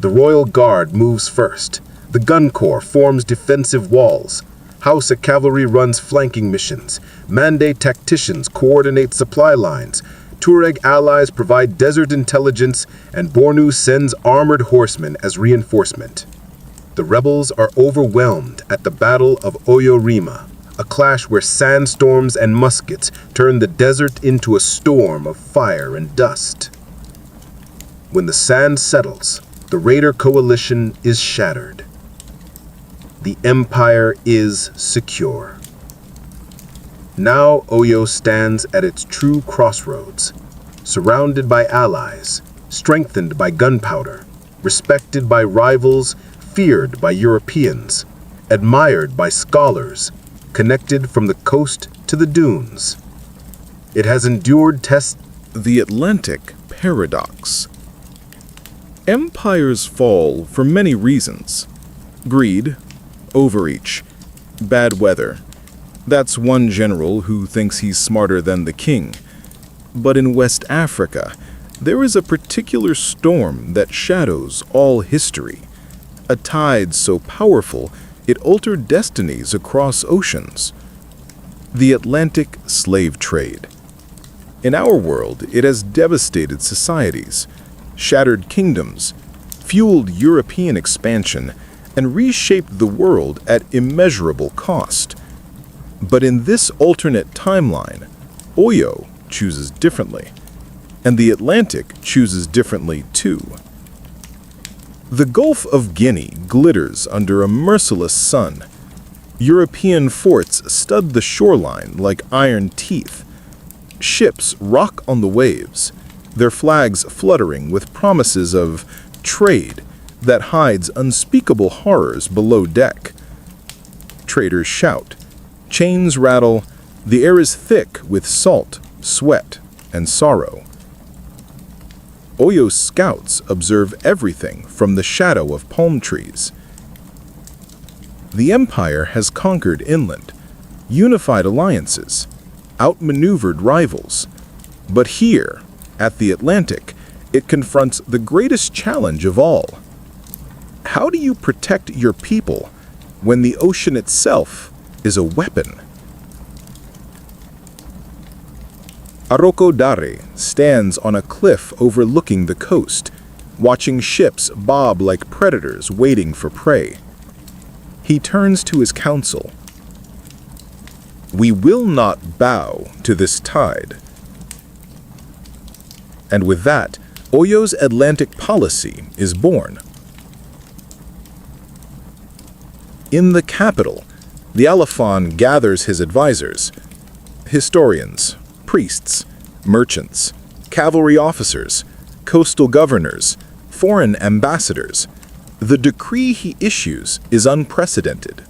The Royal Guard moves first. The Gun Corps forms defensive walls. Hausa cavalry runs flanking missions. Mande tacticians coordinate supply lines. Tuareg allies provide desert intelligence, and Bornu sends armored horsemen as reinforcement. The rebels are overwhelmed at the Battle of Oyo Rima, a clash where sandstorms and muskets turn the desert into a storm of fire and dust. When the sand settles, the raider coalition is shattered. The empire is secure. Now Oyo stands at its true crossroads, surrounded by allies, strengthened by gunpowder, respected by rivals, feared by Europeans, admired by scholars, connected from the coast to the dunes. It has endured tests. The Atlantic paradox. Empires fall for many reasons. Greed, overreach, bad weather. That's one general who thinks he's smarter than the king. But in West Africa, there is a particular storm that shadows all history. A tide so powerful it altered destinies across oceans. The Atlantic slave trade. In our world, it has devastated societies, shattered kingdoms, fueled European expansion, and reshaped the world at immeasurable cost. But in this alternate timeline, Oyo, chooses differently, and the Atlantic chooses differently too. The Gulf of Guinea glitters under a merciless sun. European forts stud the shoreline like iron teeth. Ships rock on the waves, their flags fluttering with promises of trade that hides unspeakable horrors below deck. Traders shout, chains rattle, the air is thick with salt, sweat, and sorrow. Oyo's scouts observe everything from the shadow of palm trees. The empire has conquered inland, unified alliances, outmaneuvered rivals. But here, at the Atlantic, it confronts the greatest challenge of all. How do you protect your people when the ocean itself is a weapon? Aroko Dare stands on a cliff overlooking the coast, watching ships bob like predators waiting for prey. He turns to his council. We will not bow to this tide. And with that, Oyo's Atlantic policy is born. In the capital, the Alafan gathers his advisors, historians, priests, merchants, cavalry officers, coastal governors, foreign ambassadors. The decree he issues is unprecedented.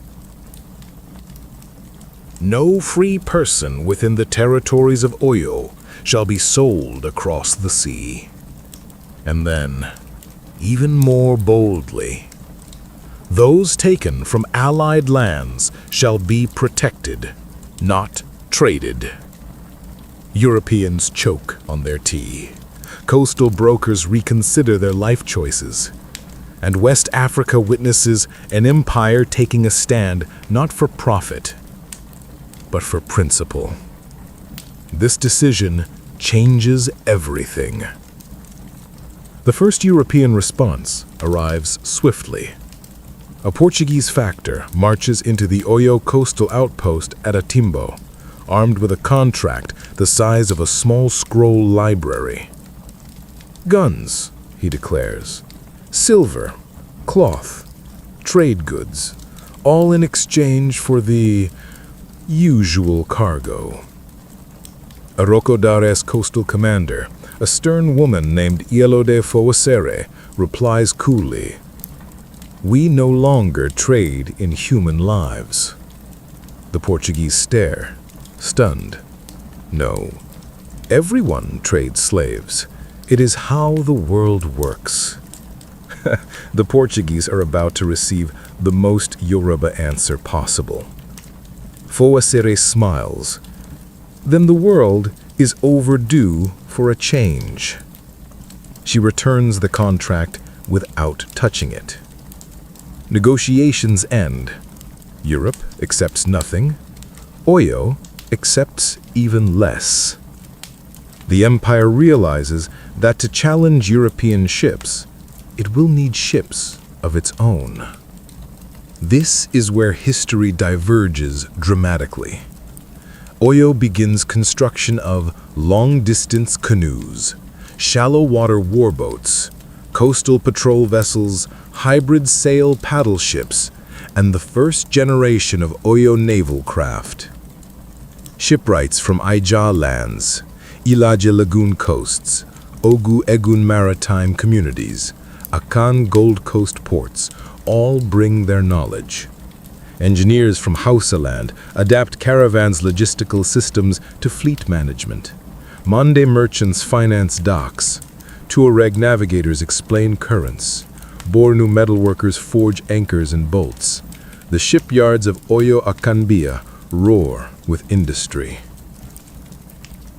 No free person within the territories of Oyo shall be sold across the sea. And then, even more boldly, those taken from allied lands shall be protected, not traded. Europeans choke on their tea. Coastal brokers reconsider their life choices. And West Africa witnesses an empire taking a stand not for profit, but for principle. This decision changes everything. The first European response arrives swiftly. A Portuguese factor marches into the Oyo coastal outpost at Atimbo, armed with a contract the size of a small scroll library. Guns, he declares, silver, cloth, trade goods, all in exchange for the usual cargo. Aroko Dare's coastal commander, a stern woman named Ielode Fowasere, replies coolly, "We no longer trade in human lives." The Portuguese stare, stunned. No, everyone trades slaves. It is how the world works. The Portuguese are about to receive the most Yoruba answer possible. Fowasere smiles. Then the world is overdue for a change. She returns the contract without touching it. Negotiations end. Europe accepts nothing. Oyo accepts even less. The empire realizes that to challenge European ships, it will need ships of its own. This is where history diverges dramatically. Oyo begins construction of long-distance canoes, shallow-water warboats, coastal patrol vessels, hybrid sail paddle ships, and the first generation of Oyo naval craft. Shipwrights from Aija lands, Ilaje Lagoon coasts, Ogu Egun maritime communities, Akan Gold Coast ports all bring their knowledge. Engineers from Hausa land adapt caravans' logistical systems to fleet management. Mande merchants finance docks. Tuareg navigators explain currents. Bornu metalworkers forge anchors and bolts. The shipyards of Oyo Akanbia roar with industry.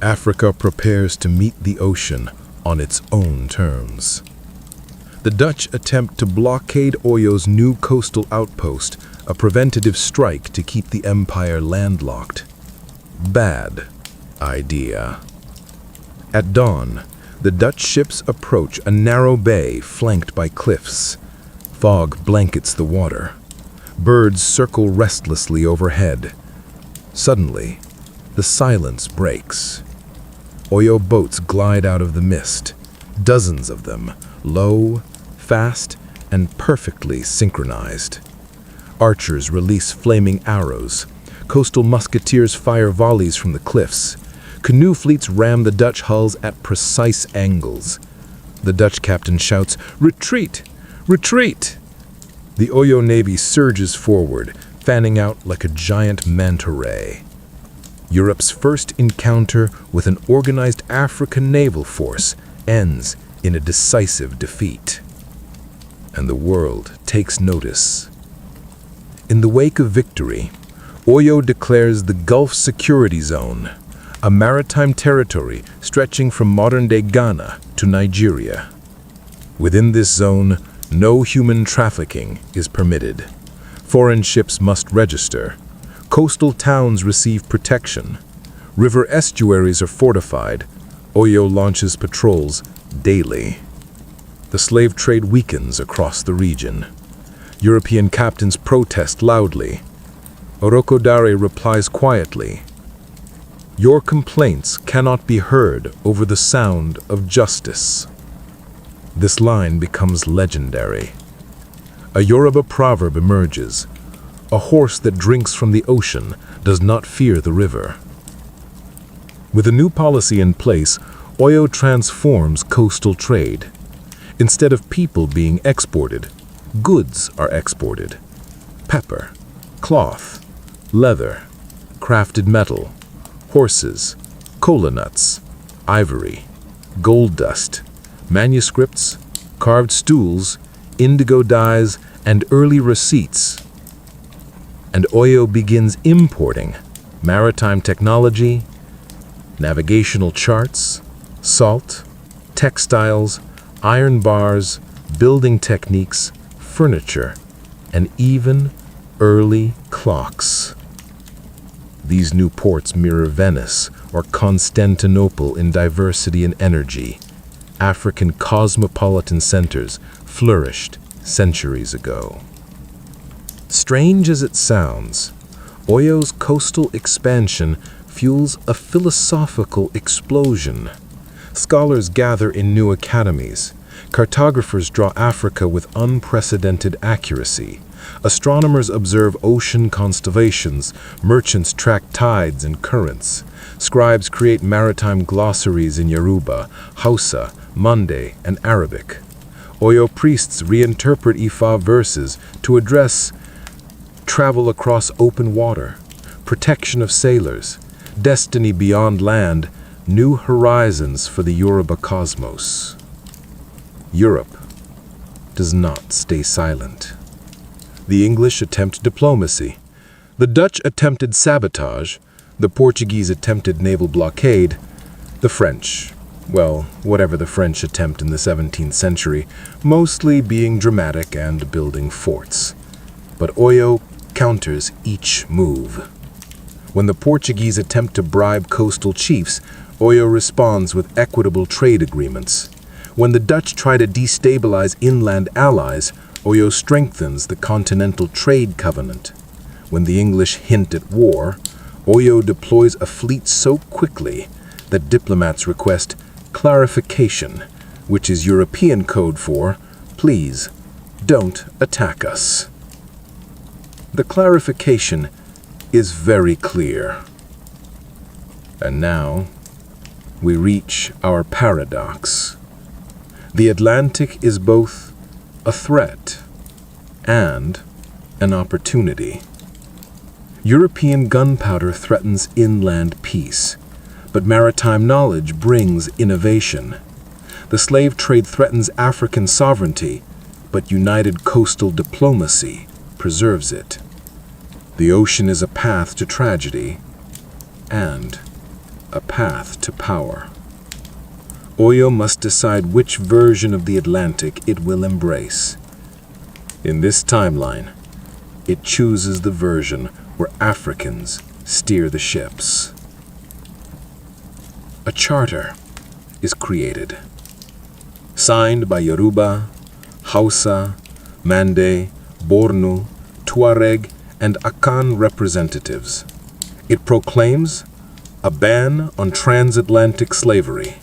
Africa prepares to meet the ocean on its own terms. The Dutch attempt to blockade Oyo's new coastal outpost, a preventative strike to keep the empire landlocked. Bad idea. At dawn, the Dutch ships approach a narrow bay flanked by cliffs. Fog blankets the water. Birds circle restlessly overhead. Suddenly, the silence breaks. Oyo boats glide out of the mist, dozens of them, low, fast, and perfectly synchronized. Archers release flaming arrows. Coastal musketeers fire volleys from the cliffs. Canoe fleets ram the Dutch hulls at precise angles. The Dutch captain shouts, "Retreat! Retreat!" The Oyo Navy surges forward, fanning out like a giant manta ray. Europe's first encounter with an organized African naval force ends in a decisive defeat. And the world takes notice. In the wake of victory, Oyo declares the Gulf Security Zone, a maritime territory stretching from modern-day Ghana to Nigeria. Within this zone, no human trafficking is permitted. Foreign ships must register. Coastal towns receive protection. River estuaries are fortified. Oyo launches patrols daily. The slave trade weakens across the region. European captains protest loudly. Orokodare replies quietly, "Your complaints cannot be heard over the sound of justice." This line becomes legendary. A Yoruba proverb emerges, "A horse that drinks from the ocean does not fear the river." With a new policy in place, Oyo transforms coastal trade. Instead of people being exported, goods are exported. Pepper, cloth, leather, crafted metal, horses, cola nuts, ivory, gold dust, manuscripts, carved stools, indigo dyes, and early receipts. And Oyo begins importing maritime technology, navigational charts, salt, textiles, iron bars, building techniques, furniture, and even early clocks. These new ports mirror Venice or Constantinople in diversity and energy. African cosmopolitan centers flourished centuries ago. Strange as it sounds, Oyo's coastal expansion fuels a philosophical explosion. Scholars gather in new academies. Cartographers draw Africa with unprecedented accuracy. Astronomers observe ocean constellations. Merchants track tides and currents. Scribes create maritime glossaries in Yoruba, Hausa, Mande, and Arabic. Oyo priests reinterpret Ifa verses to address travel across open water, protection of sailors, destiny beyond land, new horizons for the Yoruba cosmos. Europe does not stay silent. The English attempt diplomacy. The Dutch attempted sabotage. The Portuguese attempted naval blockade. The French, well, whatever the French attempt in the 17th century, mostly being dramatic and building forts. But Oyo counters each move. When the Portuguese attempt to bribe coastal chiefs, Oyo responds with equitable trade agreements. When the Dutch try to destabilize inland allies, Oyo strengthens the Continental Trade Covenant. When the English hint at war, Oyo deploys a fleet so quickly that diplomats request clarification, which is European code for, "Please, don't attack us." The clarification is very clear. And now, we reach our paradox. The Atlantic is both a threat and an opportunity. European gunpowder threatens inland peace, but maritime knowledge brings innovation. The slave trade threatens African sovereignty, but united coastal diplomacy preserves it. The ocean is a path to tragedy and a path to power. Oyo must decide which version of the Atlantic it will embrace. In this timeline, it chooses the version where Africans steer the ships. A charter is created, signed by Yoruba, Hausa, Mande, Borno, Tuareg, and Akan representatives. It proclaims a ban on transatlantic slavery,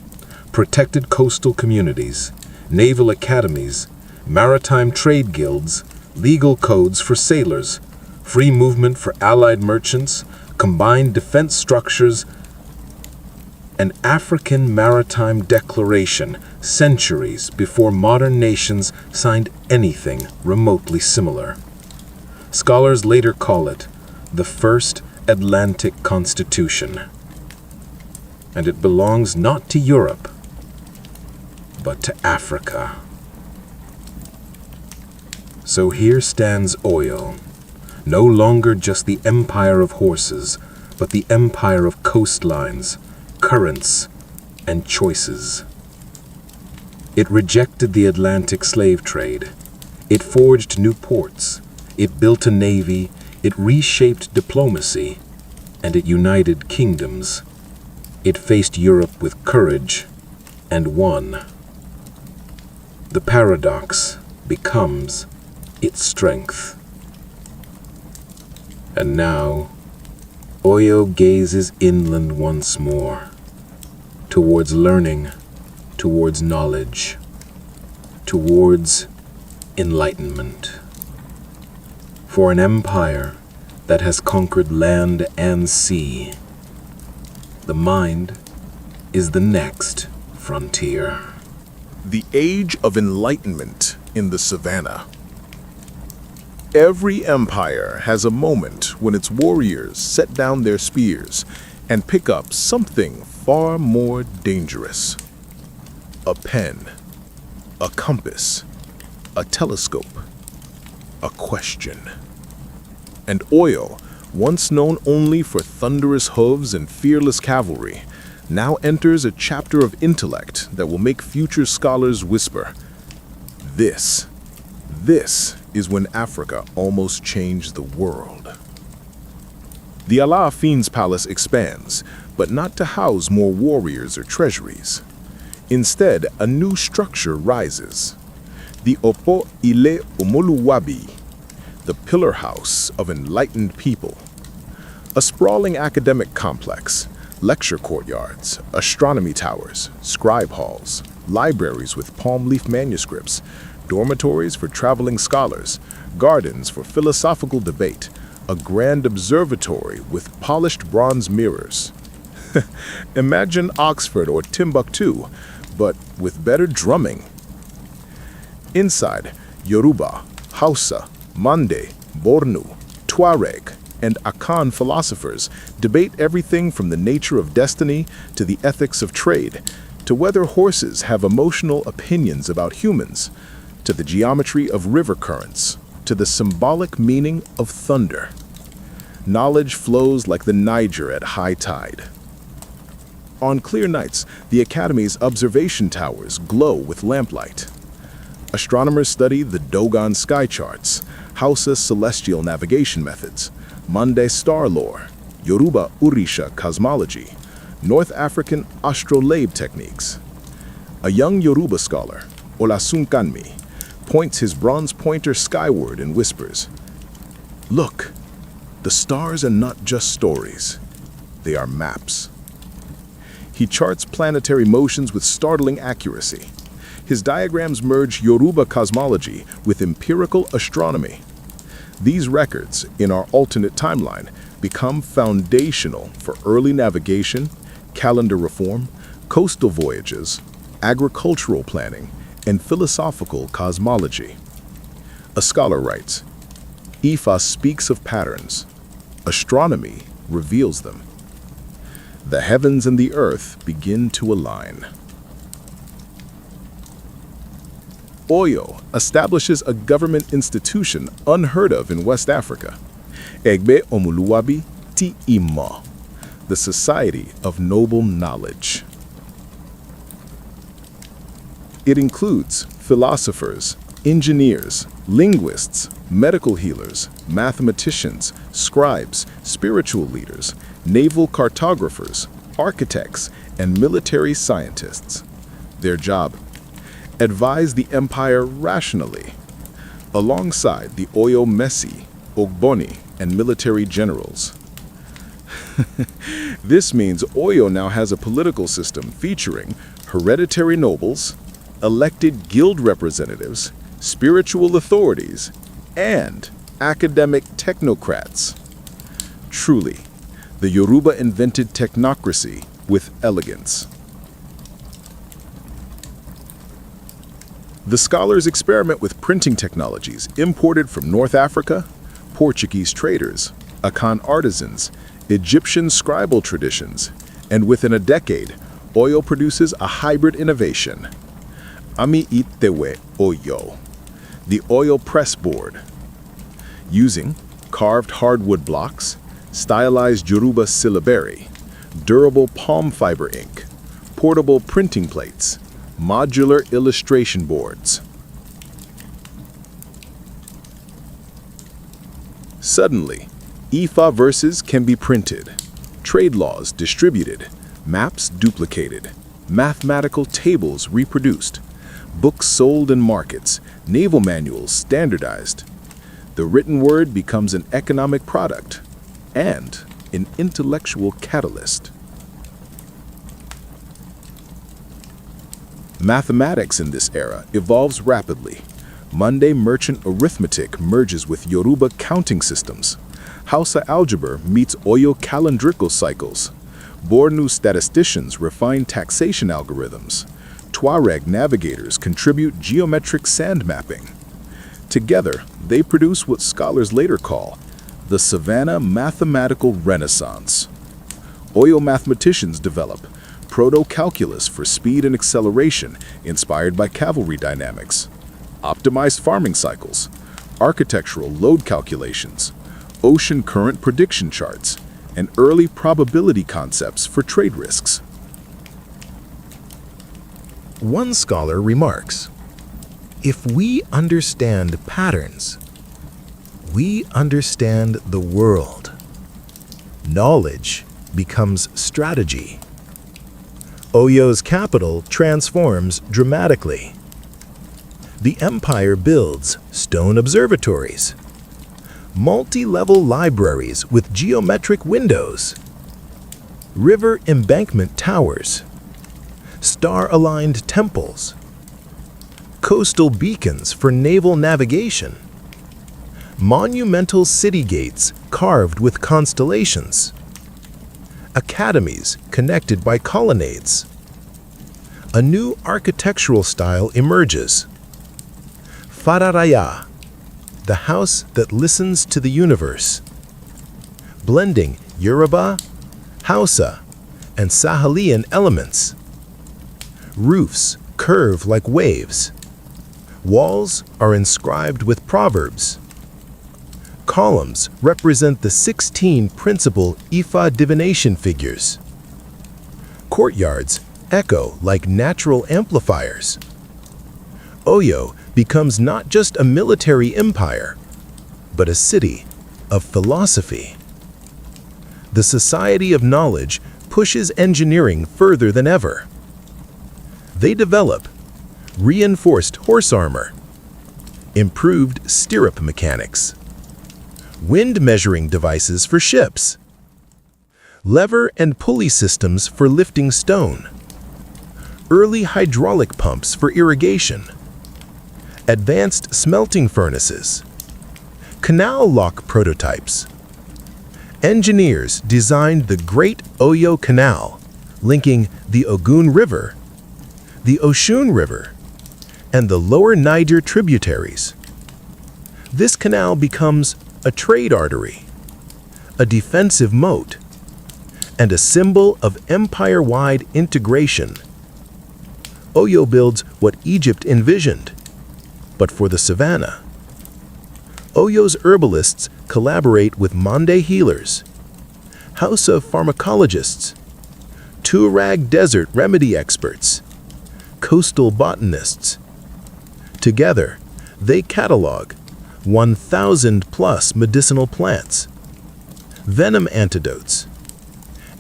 protected coastal communities, naval academies, maritime trade guilds, legal codes for sailors, free movement for allied merchants, combined defense structures, an African Maritime Declaration centuries before modern nations signed anything remotely similar. Scholars later call it the First Atlantic Constitution. And it belongs not to Europe, but to Africa. So here stands Oyo, no longer just the empire of horses, but the empire of coastlines, currents, and choices. It rejected the Atlantic slave trade. It forged new ports. It built a navy. It reshaped diplomacy. And it united kingdoms. It faced Europe with courage and won. The paradox becomes its strength. And now, Oyo gazes inland once more, towards learning, towards knowledge, towards enlightenment. For an empire that has conquered land and sea, the mind is the next frontier. The Age of Enlightenment in the Savannah. Every empire has a moment when its warriors set down their spears and pick up something far more dangerous. A pen, a compass, a telescope, a question. And Oyo, once known only for thunderous hooves and fearless cavalry, now enters a chapter of intellect that will make future scholars whisper, This is when Africa almost changed the world. The Alaafin's palace expands, but not to house more warriors or treasuries. Instead, a new structure rises. The Opo Ile Omoluwabi, the pillar house of enlightened people. A sprawling academic complex, lecture courtyards, astronomy towers, scribe halls, libraries with palm leaf manuscripts, dormitories for traveling scholars, gardens for philosophical debate, a grand observatory with polished bronze mirrors. Imagine Oxford or Timbuktu, but with better drumming. Inside, Yoruba, Hausa, Mande, Bornu, Tuareg, and Akan philosophers debate everything from the nature of destiny to the ethics of trade, to whether horses have emotional opinions about humans, to the geometry of river currents, to the symbolic meaning of thunder. Knowledge flows like the Niger at high tide. On clear nights, the Academy's observation towers glow with lamplight. Astronomers study the Dogon sky charts, Hausa celestial navigation methods, Mande star lore, Yoruba Orisha cosmology, North African astrolabe techniques. A young Yoruba scholar, Olasunkanmi, points his bronze pointer skyward and whispers, "Look, the stars are not just stories, they are maps." He charts planetary motions with startling accuracy. His diagrams merge Yoruba cosmology with empirical astronomy. These records, in our alternate timeline, become foundational for early navigation, calendar reform, coastal voyages, agricultural planning, and philosophical cosmology. A scholar writes, Ifa speaks of patterns. Astronomy reveals them. The heavens and the earth begin to align. Oyo establishes a government institution unheard of in West Africa, Egbe Omuluwabi Ti Imo, the Society of Noble Knowledge. It includes philosophers, engineers, linguists, medical healers, mathematicians, scribes, spiritual leaders, naval cartographers, architects, and military scientists. Their job: advise the empire rationally, alongside the Oyo Messi, Ogboni, and military generals. This means Oyo now has a political system featuring hereditary nobles, elected guild representatives, spiritual authorities, and academic technocrats. Truly, the Yoruba invented technocracy with elegance. The scholars experiment with printing technologies imported from North Africa, Portuguese traders, Akan artisans, Egyptian scribal traditions, and within a decade, Oyo produces a hybrid innovation. Ami Itewe Oyo, the Oyo press board. Using carved hardwood blocks, stylized Yoruba syllabary, durable palm fiber ink, portable printing plates, modular illustration boards. Suddenly, Ifa verses can be printed, trade laws distributed, maps duplicated, mathematical tables reproduced, books sold in markets, naval manuals standardized. The written word becomes an economic product and an intellectual catalyst. Mathematics in this era evolves rapidly. Monday merchant arithmetic merges with Yoruba counting systems. Hausa algebra meets Oyo calendrical cycles. Bornu statisticians refine taxation algorithms. Tuareg navigators contribute geometric sand mapping. Together, they produce what scholars later call the Savannah mathematical renaissance. Oyo mathematicians develop proto-calculus for speed and acceleration inspired by cavalry dynamics, optimized farming cycles, architectural load calculations, ocean current prediction charts, and early probability concepts for trade risks. One scholar remarks, if we understand patterns, we understand the world. Knowledge becomes strategy. Oyo's capital transforms dramatically. The empire builds stone observatories, multi-level libraries with geometric windows, river embankment towers, star-aligned temples, coastal beacons for naval navigation, monumental city gates carved with constellations, academies connected by colonnades. A new architectural style emerges. Fararaya, the house that listens to the universe, blending Yoruba, Hausa, and Sahelian elements. Roofs curve like waves. Walls are inscribed with proverbs. Columns represent the 16 principal Ifa divination figures. Courtyards echo like natural amplifiers. Oyo becomes not just a military empire, but a city of philosophy. The Society of Knowledge pushes engineering further than ever. They develop reinforced horse armor, improved stirrup mechanics, wind measuring devices for ships, lever and pulley systems for lifting stone, early hydraulic pumps for irrigation, advanced smelting furnaces, canal lock prototypes. Engineers designed the Great Oyo Canal, linking the Ogun River, the Oshun River, and the lower Niger tributaries. This canal becomes a trade artery, a defensive moat, and a symbol of empire-wide integration. Oyo builds what Egypt envisioned, but for the Savannah. Oyo's herbalists collaborate with Mande healers, Hausa pharmacologists, Tuareg desert remedy experts, coastal botanists. Together, they catalog 1,000+ medicinal plants, venom antidotes,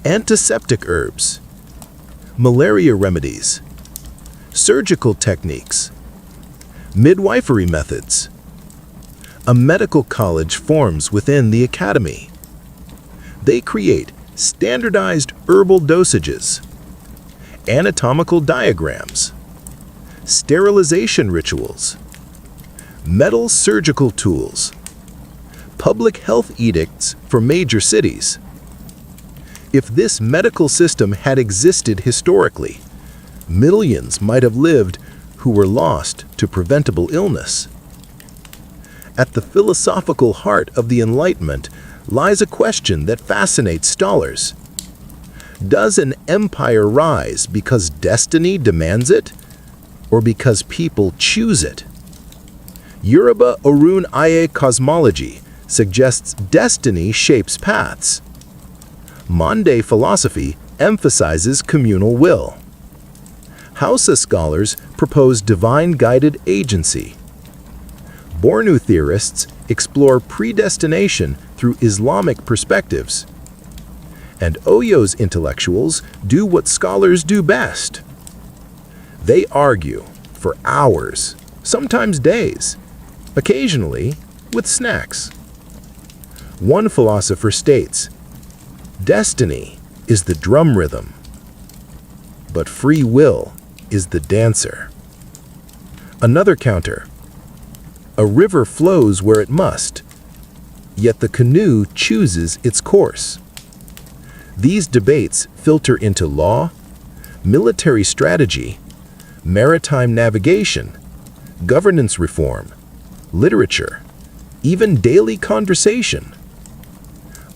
antiseptic herbs, malaria remedies, surgical techniques, midwifery methods. A medical college forms within the academy. They create standardized herbal dosages, anatomical diagrams, sterilization rituals, metal surgical tools, public health edicts for major cities. If this medical system had existed historically, millions might have lived who were lost to preventable illness. At the philosophical heart of the Enlightenment lies a question that fascinates scholars. Does an empire rise because destiny demands it, or because people choose it? Yoruba Orun Aye cosmology suggests destiny shapes paths. Mande philosophy emphasizes communal will. Hausa scholars propose divine-guided agency. Bornu theorists explore predestination through Islamic perspectives. And Oyo's intellectuals do what scholars do best. They argue for hours, sometimes days, occasionally with snacks. One philosopher states, "Destiny is the drum rhythm, but free will is the dancer." Another counter, "A river flows where it must, yet the canoe chooses its course." These debates filter into law, military strategy, maritime navigation, governance reform, literature, even daily conversation.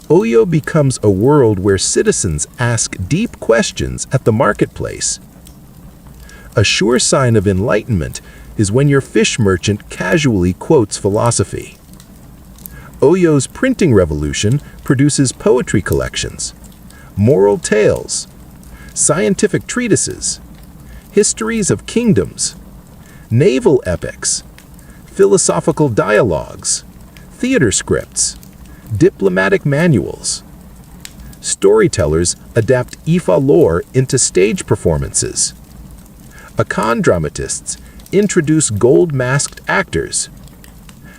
Oyo becomes a world where citizens ask deep questions at the marketplace. A sure sign of enlightenment is when your fish merchant casually quotes philosophy. Oyo's printing revolution produces poetry collections, moral tales, scientific treatises, histories of kingdoms, naval epics, philosophical dialogues, theater scripts, diplomatic manuals. Storytellers adapt Ifa lore into stage performances. Akan dramatists introduce gold-masked actors.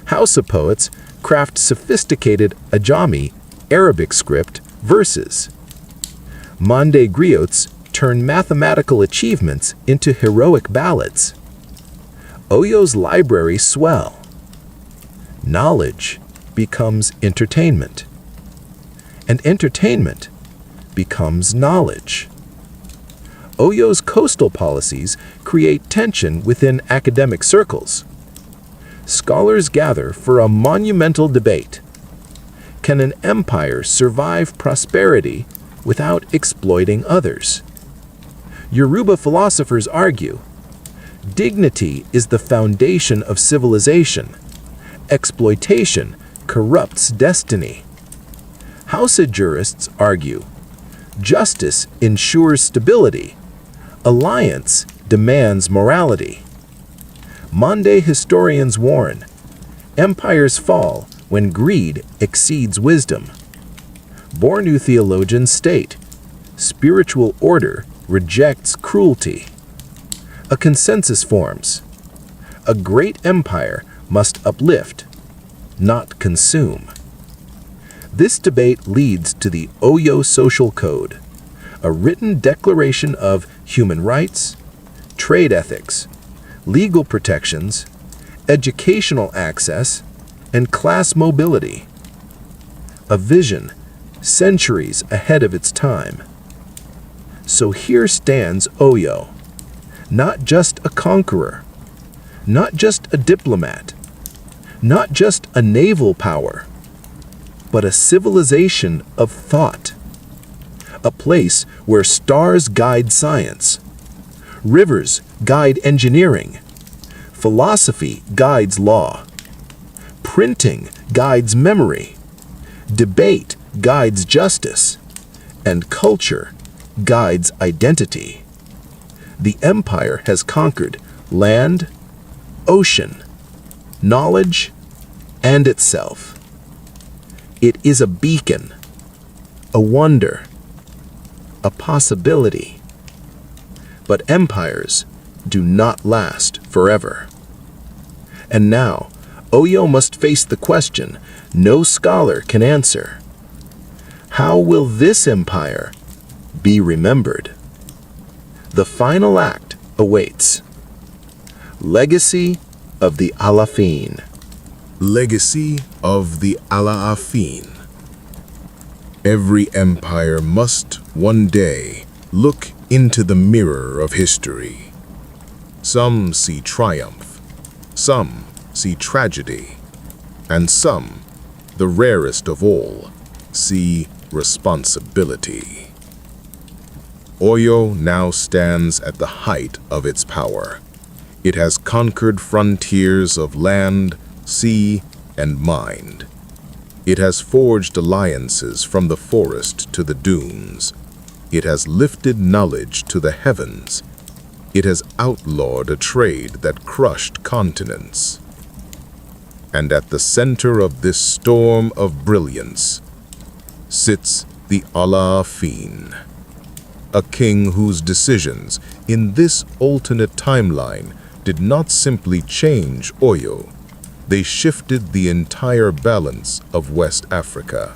Hausa poets craft sophisticated Ajami, Arabic script, verses. Mande griots turn mathematical achievements into heroic ballads. Oyo's libraries swell. Knowledge becomes entertainment, and entertainment becomes knowledge. Oyo's coastal policies create tension within academic circles. Scholars gather for a monumental debate. Can an empire survive prosperity without exploiting others? Yoruba philosophers argue, dignity is the foundation of civilization. Exploitation corrupts destiny. Hausa jurists argue, justice ensures stability. Alliance demands morality. Mande historians warn, empires fall when greed exceeds wisdom. Bornu theologians state, spiritual order rejects cruelty. A consensus forms. A great empire must uplift, not consume. This debate leads to the Oyo Social Code, a written declaration of human rights, trade ethics, legal protections, educational access, and class mobility. A vision centuries ahead of its time. So here stands Oyo, not just a conqueror, not just a diplomat, not just a naval power, but a civilization of thought. A place where stars guide science, rivers guide engineering, philosophy guides law, printing guides memory, debate guides justice, and culture guides identity. The empire has conquered land, ocean, knowledge, and itself. It is a beacon, a wonder, a possibility. But empires do not last forever. And now, Oyo must face the question no scholar can answer. How will this empire be remembered? The final act awaits. Legacy of the Alafin. Legacy of the Alafin. Every empire must one day look into the mirror of history. Some see triumph, some see tragedy, and some, the rarest of all, see responsibility. Oyo now stands at the height of its power. It has conquered frontiers of land, sea, and mind. It has forged alliances from the forest to the dunes. It has lifted knowledge to the heavens. It has outlawed a trade that crushed continents. And at the center of this storm of brilliance sits the Alafin, a king whose decisions in this alternate timeline did not simply change Oyo, they shifted the entire balance of West Africa.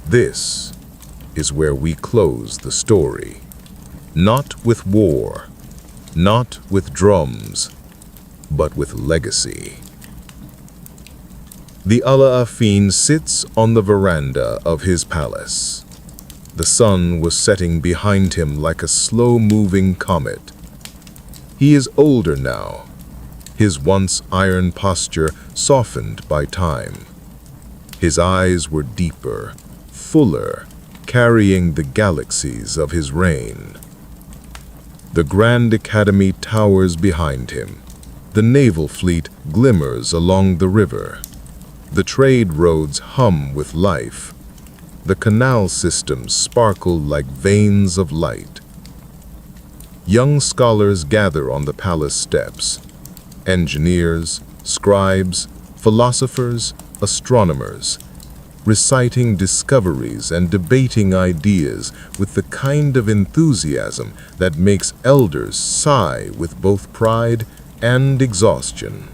This is where we close the story. Not with war, not with drums, but with legacy. The Alafin sits on the veranda of his palace. The sun was setting behind him like a slow-moving comet. He is older now, his once iron posture softened by time. His eyes were deeper, fuller, carrying the galaxies of his reign. The Grand Academy towers behind him. The naval fleet glimmers along the river. The trade roads hum with life. The canal systems sparkle like veins of light. Young scholars gather on the palace steps. Engineers, scribes, philosophers, astronomers, reciting discoveries and debating ideas with the kind of enthusiasm that makes elders sigh with both pride and exhaustion.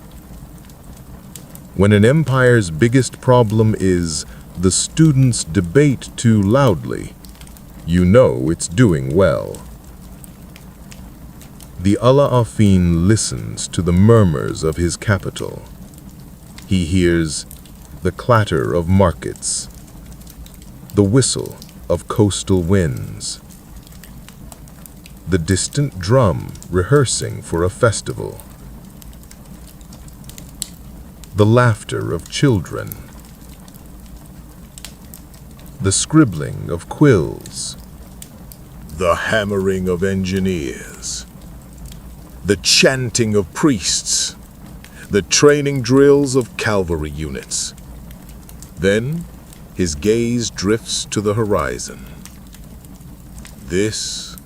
When an empire's biggest problem is the students debate too loudly, you know it's doing well. The Alafin listens to the murmurs of his capital. He hears the clatter of markets, the whistle of coastal winds, the distant drum rehearsing for a festival, the laughter of children, the scribbling of quills, the hammering of engineers, the chanting of priests, the training drills of cavalry units. Then his gaze drifts to the horizon. This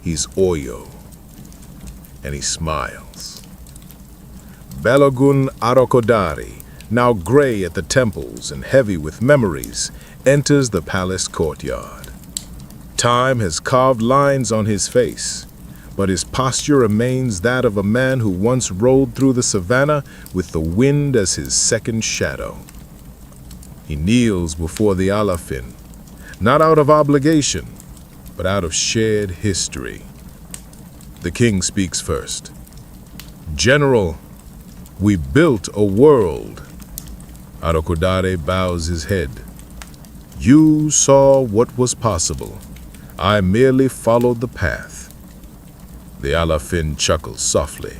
is Oyo, and he smiles. Balogun Arokodari, now gray at the temples and heavy with memories, enters the palace courtyard. Time has carved lines on his face, but his posture remains that of a man who once rode through the savannah with the wind as his second shadow. He kneels before the Alafin, not out of obligation, but out of shared history. The king speaks first. "General, we built a world." Arokodare bows his head. "You saw what was possible. I merely followed the path." The Alafin chuckles softly.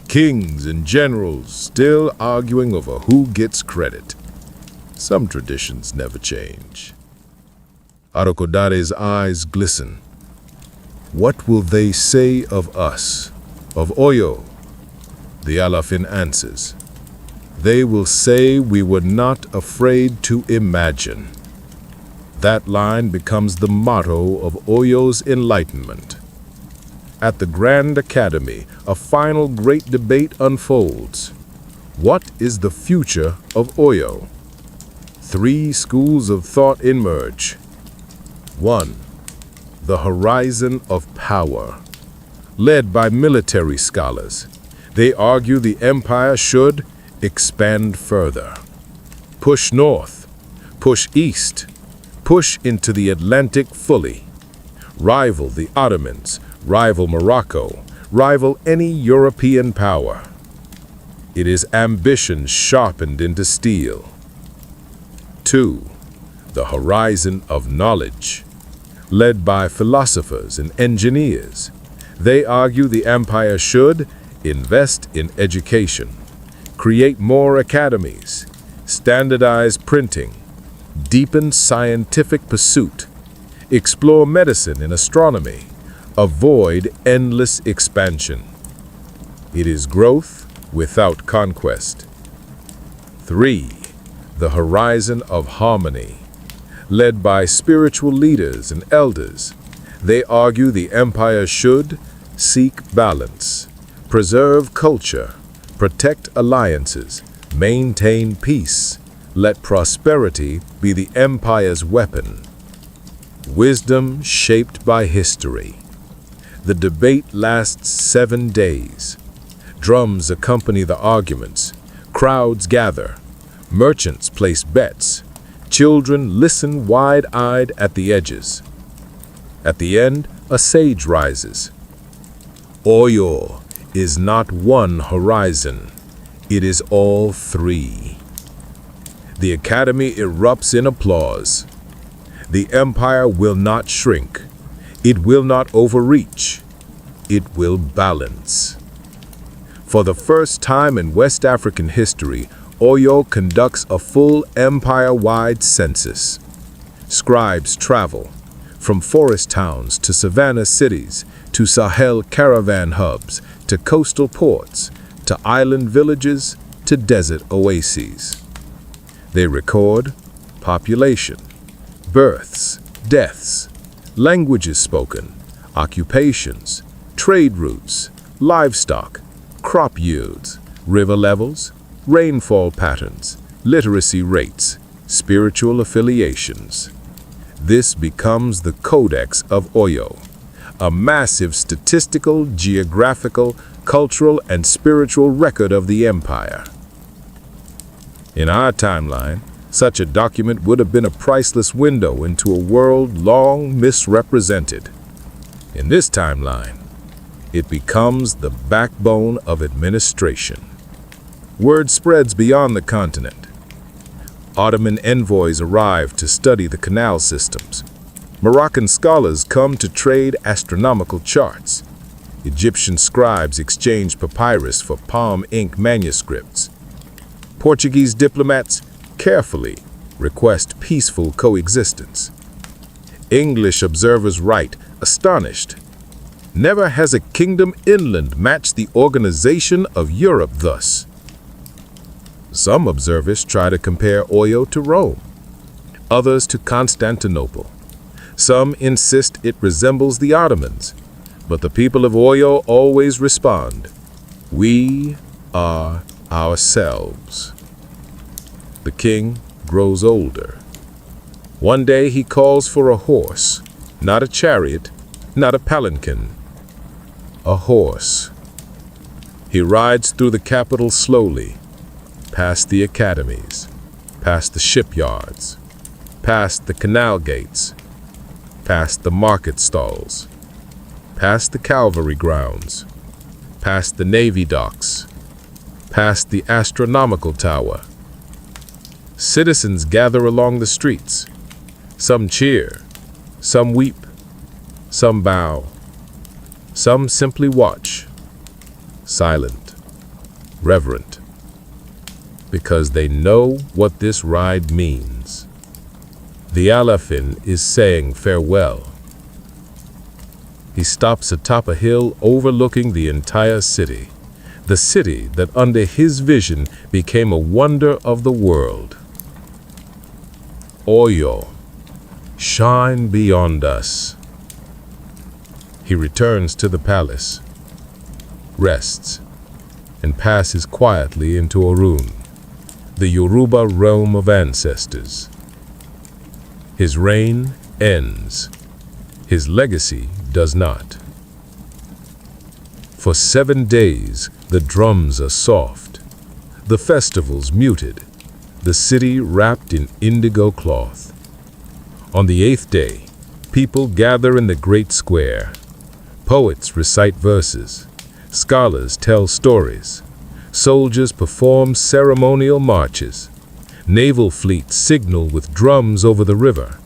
Kings and generals still arguing over who gets credit. Some traditions never change. Arokodare's eyes glisten. What will they say of us, of Oyo? The Alafin answers. They will say we were not afraid to imagine. That line becomes the motto of Oyo's enlightenment. At the Grand Academy, a final great debate unfolds. What is the future of Oyo? 3 schools of thought emerge. 1. The horizon of power. Led by military scholars, they argue the empire should expand further. Push north, Push east. Push into the Atlantic fully. Rival the Ottomans, rival Morocco, rival any European power. It is ambition sharpened into steel. 2. The horizon of knowledge. Led by philosophers and engineers, they argue the empire should invest in education, create more academies, standardize printing, deepen scientific pursuit, explore medicine and astronomy, avoid endless expansion. It is growth without conquest. 3. The horizon of harmony. Led by spiritual leaders and elders, they argue the empire should seek balance, preserve culture, protect alliances, maintain peace. Let prosperity be the empire's weapon. Wisdom shaped by history. The debate lasts 7 days. Drums accompany the arguments. Crowds gather. Merchants place bets. Children listen wide-eyed at the edges. At the end, a sage rises. Oyo is not one horizon. It is all 3. The academy erupts in applause. The empire will not shrink. It will not overreach. It will balance. For the first time in West African history, Oyo conducts a full empire-wide census. Scribes travel from forest towns to Savannah cities, to Sahel caravan hubs, to coastal ports, to island villages, to desert oases. They record population, births, deaths, languages spoken, occupations, trade routes, livestock, crop yields, river levels, rainfall patterns, literacy rates, spiritual affiliations. This becomes the Codex of Oyo, a massive statistical, geographical, cultural, and spiritual record of the empire. In our timeline, such a document would have been a priceless window into a world long misrepresented. In this timeline, it becomes the backbone of administration. Word spreads beyond the continent. Ottoman envoys arrive to study the canal systems. Moroccan scholars come to trade astronomical charts. Egyptian scribes exchange papyrus for palm ink manuscripts. Portuguese diplomats carefully request peaceful coexistence. English observers write, astonished, "Never has a kingdom inland matched the organization of Europe thus." Some observers try to compare Oyo to Rome, others to Constantinople. Some insist it resembles the Ottomans, but the people of Oyo always respond, "We are ourselves." The king grows older. One day he calls for a horse, not a chariot, not a palanquin, a horse. He rides through the capital slowly, past the academies, past the shipyards, past the canal gates, past the market stalls, past the cavalry grounds, past the navy docks, past the astronomical tower. Citizens gather along the streets. Some cheer, some weep, some bow, some simply watch, silent, reverent, because they know what this ride means. The Alafin is saying farewell. He stops atop a hill overlooking the entire city, the city that under his vision became a wonder of the world. Oyo, shine beyond us. He returns to the palace, rests, and passes quietly into Orun, the Yoruba realm of ancestors. His reign ends. His legacy does not. For 7 days, the drums are soft, the festivals muted, the city wrapped in indigo cloth. On the 8th day, people gather in the great square. Poets recite verses, scholars tell stories, soldiers perform ceremonial marches, naval fleets signal with drums over the river,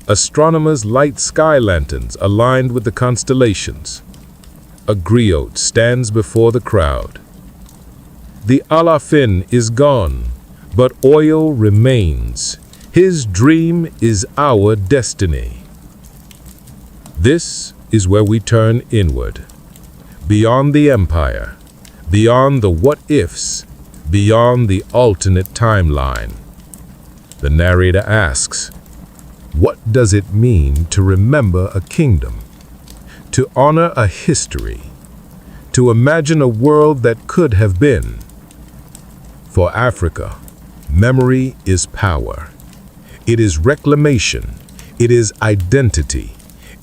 astronomers light sky lanterns aligned with the constellations. A griot stands before the crowd. The Alafin is gone, but Oyo remains. His dream is our destiny. This is where we turn inward, beyond the empire, beyond the what-ifs, beyond the alternate timeline. The narrator asks, what does it mean to remember a kingdom, to honor a history, to imagine a world that could have been? For Africa, memory is power. It is reclamation. It is identity.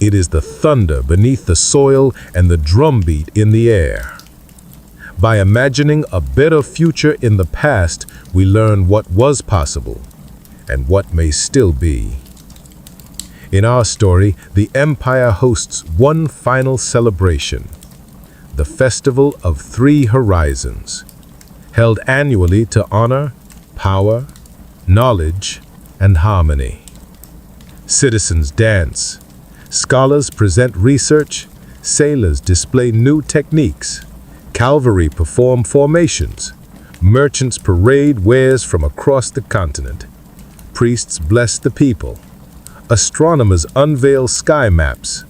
It is the thunder beneath the soil and the drumbeat in the air. By imagining a better future in the past, we learn what was possible and what may still be. In our story, the empire hosts one final celebration, the Festival of Three Horizons, held annually to honor power, knowledge, and harmony. Citizens dance, scholars present research, sailors display new techniques, cavalry perform formations, merchants parade wares from across the continent, priests bless the people, astronomers unveil sky maps,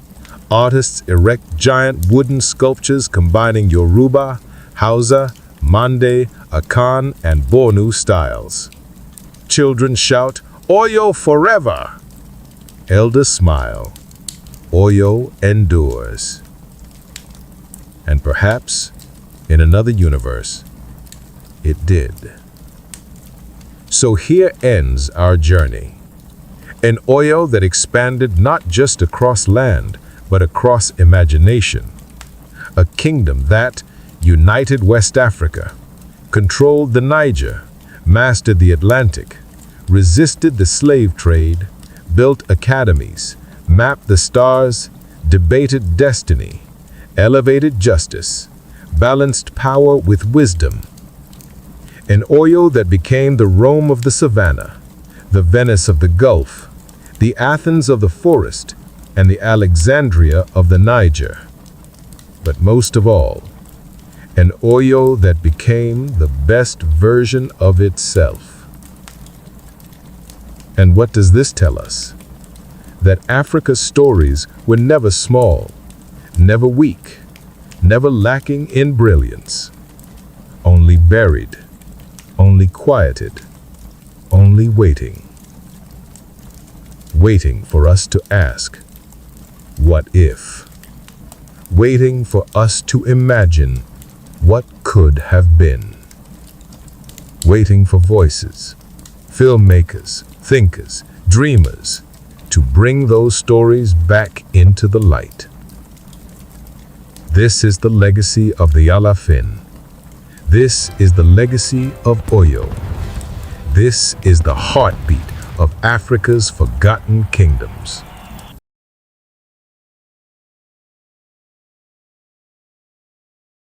artists erect giant wooden sculptures combining Yoruba, Hausa, Mande, Akan, and Bornu styles. Children shout, "Oyo forever!" Elders smile. Oyo endures. And perhaps, in another universe, it did. So here ends our journey. An Oyo that expanded not just across land, but across imagination. A kingdom that united West Africa, controlled the Niger, mastered the Atlantic, resisted the slave trade, built academies, mapped the stars, debated destiny, elevated justice, balanced power with wisdom. An Oyo that became the Rome of the Savannah, the Venice of the Gulf, the Athens of the forest, and the Alexandria of the Niger. But most of all, an Oyo that became the best version of itself. And what does this tell us? That Africa's stories were never small, never weak, never lacking in brilliance, only buried, only quieted, only waiting. Waiting for us to ask, what if? Waiting for us to imagine what could have been. Waiting for voices, filmmakers, thinkers, dreamers, to bring those stories back into the light. This is the legacy of the Alafin. This is the legacy of Oyo. This is the heartbeat of Africa's forgotten kingdoms.